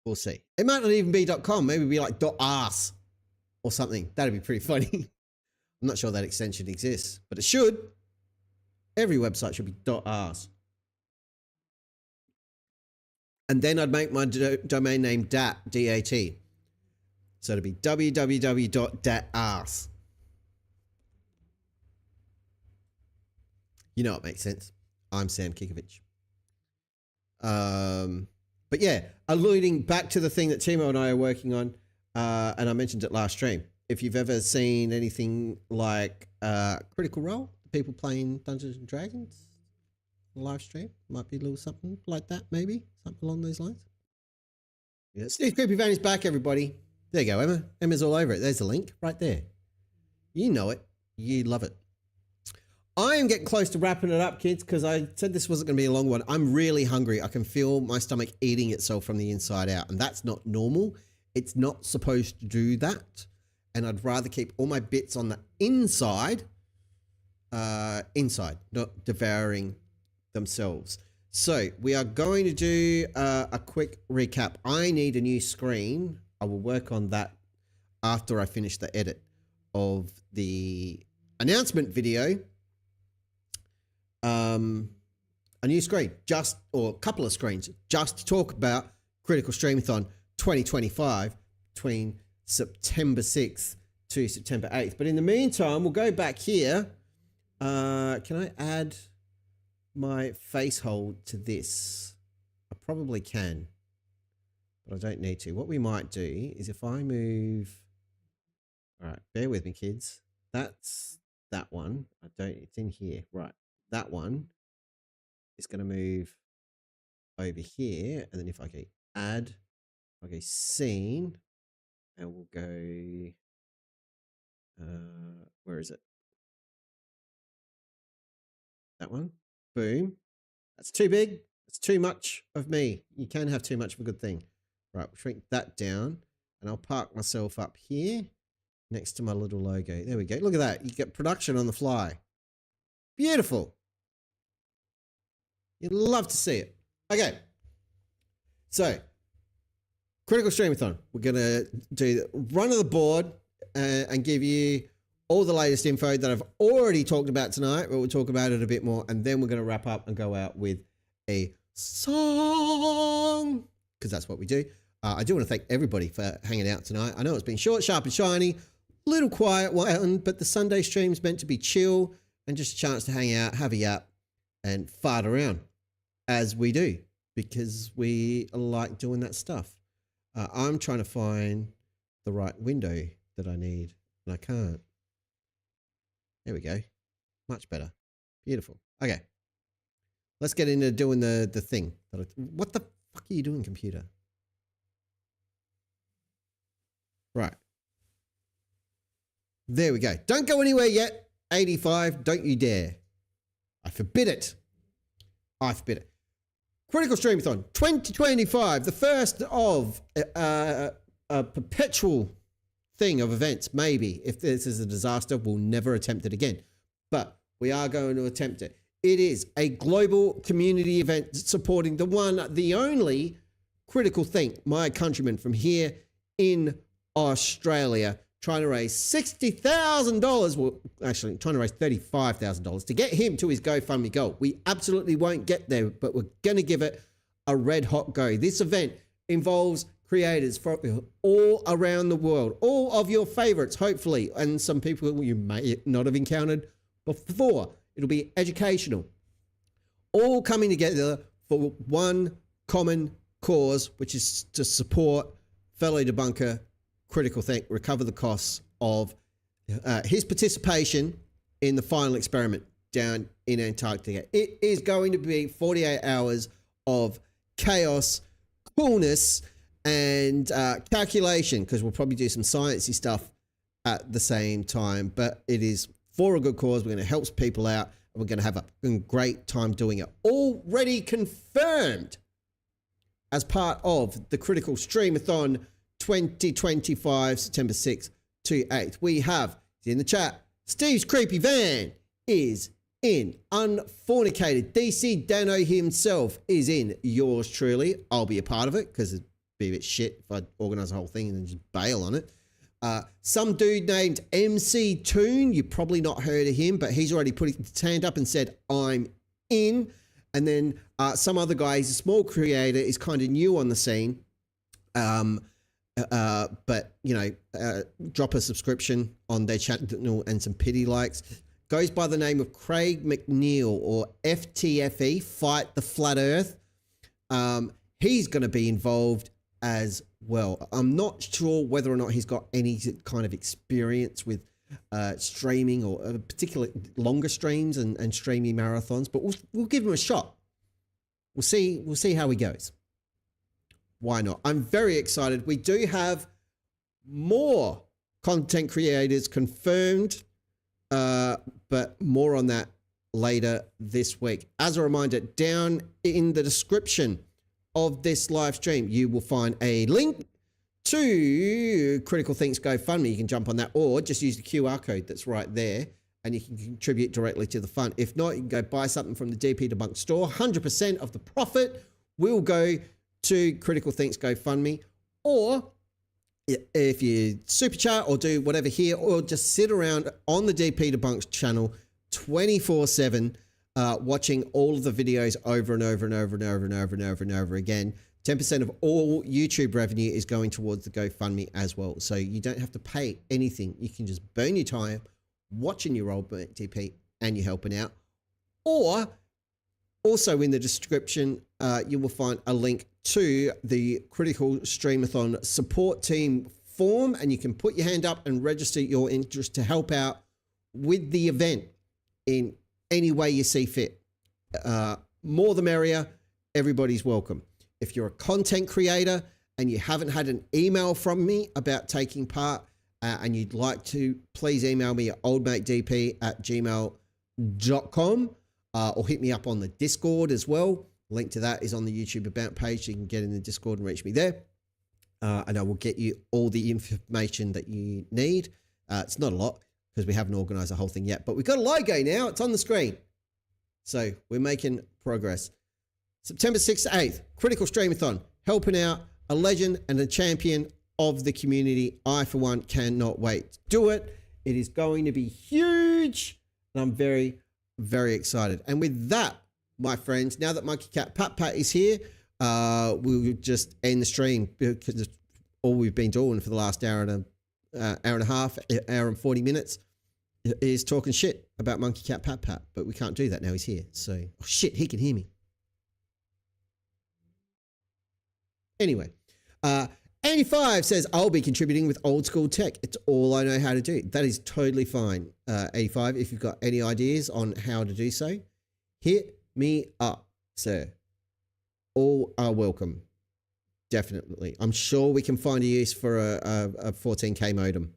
We'll see. It might not even be .com. Maybe it'll be like .arse or something. That'd be pretty funny. I'm not sure that extension exists, but it should. Every website should be .arse. And then I'd make my domain name DAT, D-A-T. So it'd be www.datarse. You know it makes sense. I'm Sam Kikovich. But yeah, alluding back to the thing that Timo and I are working on, and I mentioned it last stream. If you've ever seen anything like Critical Role, people playing Dungeons and Dragons live stream, might be a little something like that, maybe something along those lines. Yeah, Steve Creepy Van is back, everybody. There you go, Emma. Emma's all over it. There's the link right there. You know it. You love it. I am getting close to wrapping it up, kids, because I said this wasn't going to be a long one. I'm really hungry. I can feel my stomach eating itself from the inside out, and that's not normal. It's not supposed to do that, and I'd rather keep all my bits on the inside, not devouring themselves. So we are going to do a quick recap. I need a new screen. I will work on that after I finish the edit of the announcement video. A new screen, or a couple of screens, just to talk about Critical Stream-A-THON 2025 between September 6th to September 8th. But in the meantime, we'll go back here. Can I add my face hold to this? I probably can, but I don't need to. What we might do is if I move, all right, bear with me, kids. That's that one. It's in here, right? That one is going to move over here. And then if I go add, I'll go scene, and we'll go, where is it? That one. Boom. That's too big. That's too much of me. You can have too much of a good thing. Right, we'll shrink that down, and I'll park myself up here next to my little logo. There we go. Look at that. You get production on the fly. Beautiful. You'd love to see it. Okay. So, Critical Stream-A-Thon. We're going to do the run of the board and give you all the latest info that I've already talked about tonight, but we'll talk about it a bit more. And then we're going to wrap up and go out with a song, because that's what we do. I do want to thank everybody for hanging out tonight. I know it's been short, sharp, and shiny, little quiet one, but the Sunday stream's meant to be chill and just a chance to hang out, have a yap, and fart around, as we do, because we like doing that stuff. I'm trying to find the right window that I need, and I can't. There we go. Much better. Beautiful. Okay. Let's get into doing the thing. What the fuck are you doing, computer? Right. There we go. Don't go anywhere yet. 85. Don't you dare. I forbid it. I forbid it. Critical Stream-A-Thon 2025. The first of a perpetual thing of events. Maybe. If this is a disaster, we'll never attempt it again. But we are going to attempt it. It is a global community event supporting the one, the only Critical Think, my countryman from here in Australia, trying to raise $60,000. Well, actually, trying to raise $35,000 to get him to his GoFundMe goal. We absolutely won't get there, but we're going to give it a red hot go. This event involves creators from all around the world, all of your favorites, hopefully, and some people you may not have encountered before. It'll be educational, all coming together for one common cause, which is to support fellow debunker Critical Think, recover the costs of his participation in the final experiment down in Antarctica. It is going to be 48 hours of chaos, coolness, and calculation, because we'll probably do some sciencey stuff at the same time, but it is for a good cause. We're going to help people out, and we're going to have a great time doing it. Already confirmed as part of the Critical Stream-A-Thon 2025, September 6th to 8th. We have in the chat, Steve's Creepy Van is in. Unfornicated DC Dano himself is in. Yours truly. I'll be a part of it, because it'd be a bit shit if I organize the whole thing and then just bail on it. Some dude named MC Toon, you've probably not heard of him, but he's already put his hand up and said, I'm in. And then some other guy, he's a small creator, is kind of new on the scene. But, you know, drop a subscription on their channel and some pity likes. Goes by the name of Craig McNeil, or FTFE, Fight the Flat Earth. He's going to be involved as well. I'm not sure whether or not he's got any kind of experience with streaming, or particularly longer streams and streaming marathons, but we'll give him a shot. We'll see how he goes. Why not? I'm very excited. We do have more content creators confirmed, but more on that later this week. As a reminder, down in the description of this live stream, you will find a link to Critical Think's GoFundMe. You can jump on that, or just use the QR code that's right there, and you can contribute directly to the fund. If not, you can go buy something from the DP Debunk store. 100% of the profit will go to Critical Think's GoFundMe, or if you super chat or do whatever here, or just sit around on the DP Debunk channel 24/7, watching all of the videos over and over and over and over and over and over and over again. 10% of all YouTube revenue is going towards the GoFundMe as well. So you don't have to pay anything. You can just burn your time watching your old DP and you're helping out. Or also in the description, you will find a link to the Critical Stream-A-Thon support team form, and you can put your hand up and register your interest to help out with the event in any way you see fit. More the merrier. Everybody's welcome. If you're a content creator and you haven't had an email from me about taking part, and you'd like to, please email me at oldmategp@gmail.com, or hit me up on the Discord as well. Link to that is on the YouTube About page, so you can get in the Discord and reach me there. And I will get you all the information that you need. It's not a lot, because we haven't organized the whole thing yet, but we've got a logo now. It's on the screen. So we're making progress. September 6th to 8th, Critical Stream-A-Thon, helping out a legend and a champion of the community. I, for one, cannot wait to do it. It is going to be huge. And I'm very, very excited. And with that, my friends, now that Monkey Cat Pat Pat is here, we'll just end the stream because all we've been doing for the last hour and a half, hour and 40 minutes is talking shit about Monkey Cat Pat Pat. But we can't do that now he's here. So, oh shit, he can hear me. Anyway, 85 says, I'll be contributing with old school tech. It's all I know how to do. That is totally fine, 85. If you've got any ideas on how to do so, hit me up, sir. All are welcome. Definitely. I'm sure we can find a use for a 14K modem.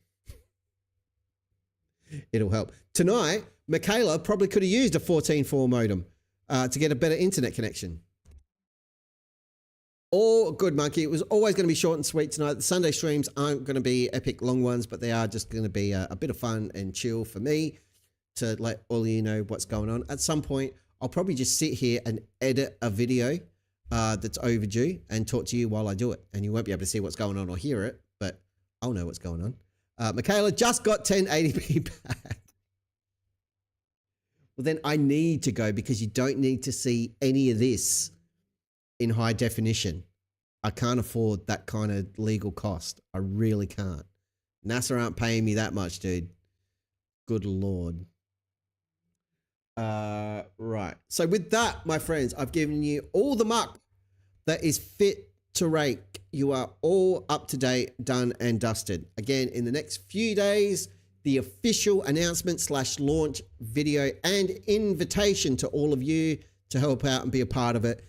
It'll help. Tonight, Michaela probably could have used a 14.4 modem to get a better internet connection. All good, Monkey. It was always going to be short and sweet tonight. The Sunday streams aren't going to be epic long ones, but they are just going to be a bit of fun and chill for me to let all of you know what's going on. At some point, I'll probably just sit here and edit a video that's overdue and talk to you while I do it. And you won't be able to see what's going on or hear it, but I'll know what's going on. Michaela just got 1080p back. Well, then I need to go because you don't need to see any of this in high definition. I can't afford that kind of legal cost. I really can't. NASA aren't paying me that much, dude. Good Lord. Right. So with that, my friends, I've given you all the muck that is fit to rake. You are all up to date, done and dusted. Again, in the next few days, the official announcement / launch video and invitation to all of you to help out and be a part of it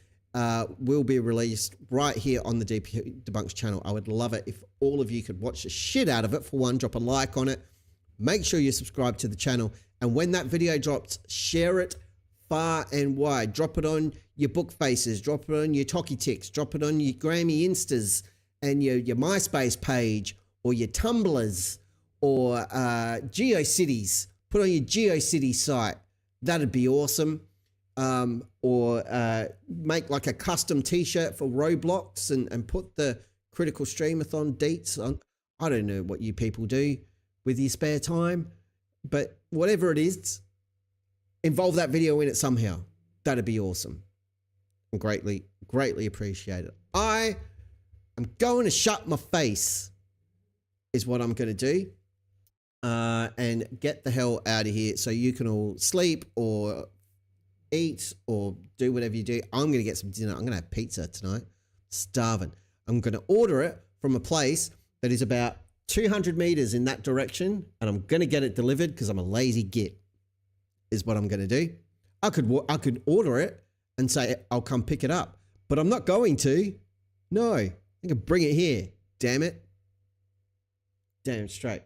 will be released right here on the DP Debunks channel. I would love it if all of you could watch the shit out of it. For one, drop a like on it. Make sure you subscribe to the channel. And when that video drops, share it far and wide. Drop it on your book faces. Drop it on your Talkie Ticks. Drop it on your Grammy Instas and your MySpace page or your Tumblrs or GeoCities. Put on your GeoCities site. That'd be awesome. Or make like a custom t-shirt for Roblox and put the Critical STREAM-A-THON deets on. I don't know what you people do with your spare time, but whatever it is, involve that video in it somehow. That'd be awesome. And greatly, greatly appreciate it. I am going to shut my face is what I'm going to do and get the hell out of here so you can all sleep or eat or do whatever you do. I'm going to get some dinner. I'm going to have pizza tonight. Starving. I'm going to order it from a place that is about 200 meters in that direction, and I'm going to get it delivered because I'm a lazy git, is what I'm going to do. I could order it and say, I'll come pick it up, but I'm not going to. No, I can bring it here. Damn it. Damn straight.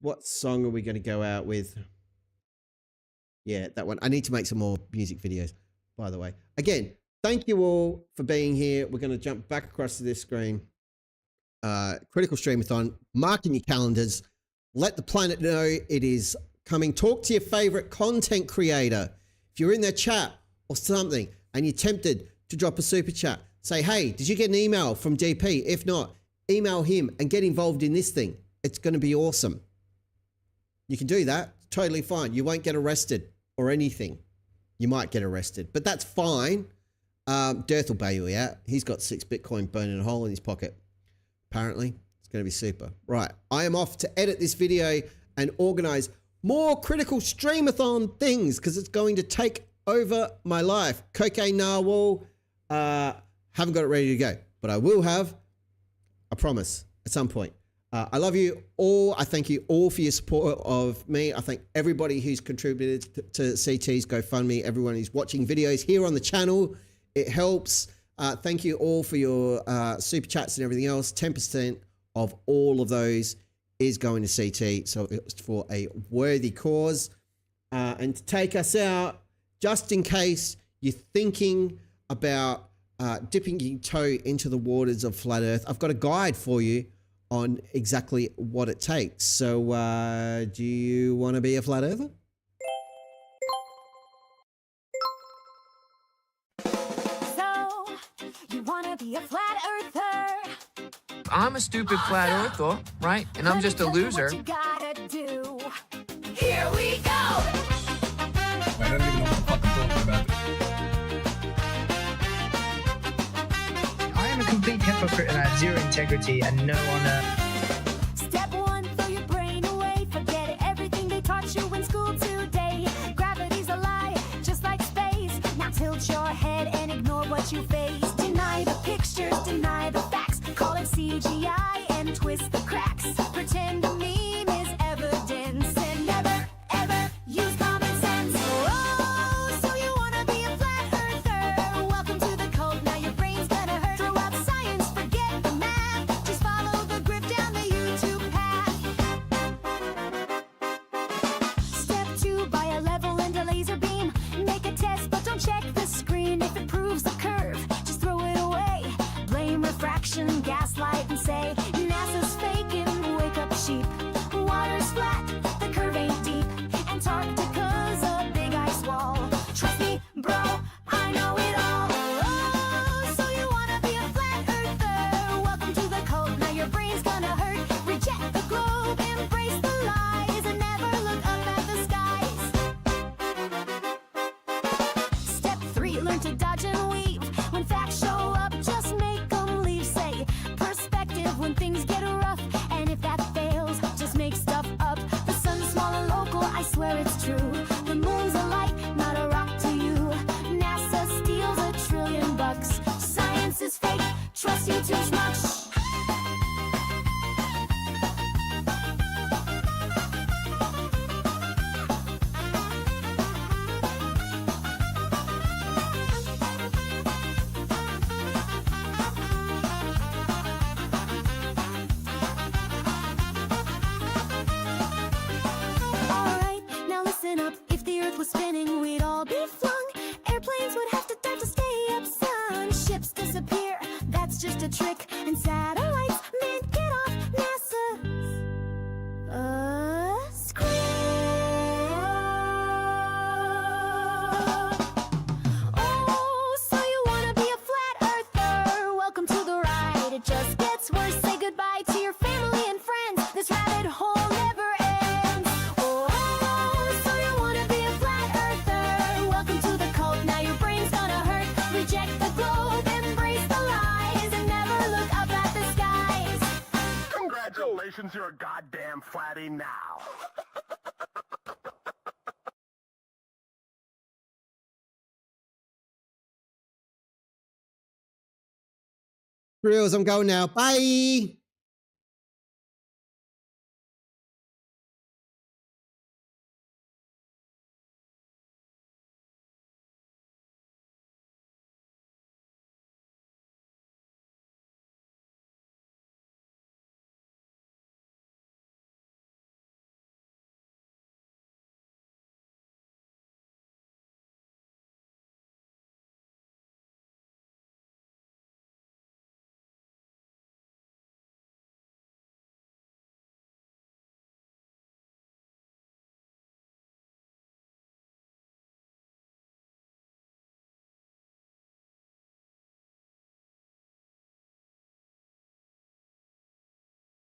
What song are we going to go out with? Yeah, that one. I need to make some more music videos, by the way. Again, thank you all for being here. We're going to jump back across to this screen. Critical STREAM-A-THON. Mark in your calendars. Let the planet know it is coming. Talk to your favorite content creator. If you're in their chat or something and you're tempted to drop a super chat, say, hey, did you get an email from DP? If not, email him and get involved in this thing. It's going to be awesome. You can do that. Totally fine. You won't get arrested or anything. You might get arrested, but that's fine. Dirth will bail you out. He's got 6 Bitcoin burning a hole in his pocket. Apparently, it's going to be super. Right. I am off to edit this video and organize more Critical STREAM-A-THON things because it's going to take over my life. Cocaine Narwhal. Haven't got it ready to go, but I will have, I promise, at some point. I love you all. I thank you all for your support of me. I thank everybody who's contributed to CT's GoFundMe, everyone who's watching videos here on the channel. It helps. Thank you all for your super chats and everything else. 10% of all of those is going to CT, so it's for a worthy cause. And to take us out, just in case you're thinking about dipping your toe into the waters of Flat Earth, I've got a guide for you on exactly what it takes. So do you want to be a flat earther? wanna be a flat earther? I'm a stupid flat earther, right? And I'm just a loser. What you gotta do. Here we go. I don't even know what the fuck I'm talking about. I am a complete hypocrite and I have zero integrity and no honor. Step one, throw your brain away. Forget everything they taught you in school today. Gravity's a lie, just like space. Now tilt your head and ignore what you face. Deny the pictures, deny the facts. Call it CGI and twist the cracks. Pretend a meme is evidence and never, ever use common sense. Oh, so you wanna be a flat earther? Welcome to the cult, now your brain's gonna hurt. Throw out science, forget the math. Just follow the grip down the YouTube path. Step two, buy a level and a laser beam. Make a test, but don't check the screen. If it proves the curve, just throw it away. Blame refraction, gaslight, and say NASA's faking. Wake up, sheep. Water's flat, the curve ain't deep. Antarctica's a big ice wall. Trust me, bro, I know it all. Oh, so you wanna be a flat earther? Welcome to the cult, now your brain's gonna hurt. Reject the globe, embrace the lies, and never look up at the skies. Step three, learn to dodge and weave. When facts show up, just make them leave. Say perspective when things get rough. And if that fails, just make stuff up. The sun's small and local, I swear it's true. The moon's a light, not a rock to you. NASA steals $1 trillion. Science is fake, trust you too much. Alright, now listen up. If the earth was spinning, we'd all be flung. Airplanes would have to die to stay up, son. Ships disappear, that's just a trick. And satellites, man, get off NASA's script. Oh, so you wanna be a flat earther? Welcome to the ride, it just gets worse. Say goodbye to your family and friends. This rabbit hole never ends. Oh, so you wanna be a flat earther? Welcome to the cult, now your brain's gonna hurt. Reject the globe, embrace the lies, and never look up at the skies. Congratulations, you're a goddamn flatty now. Reels, I'm going now. Bye.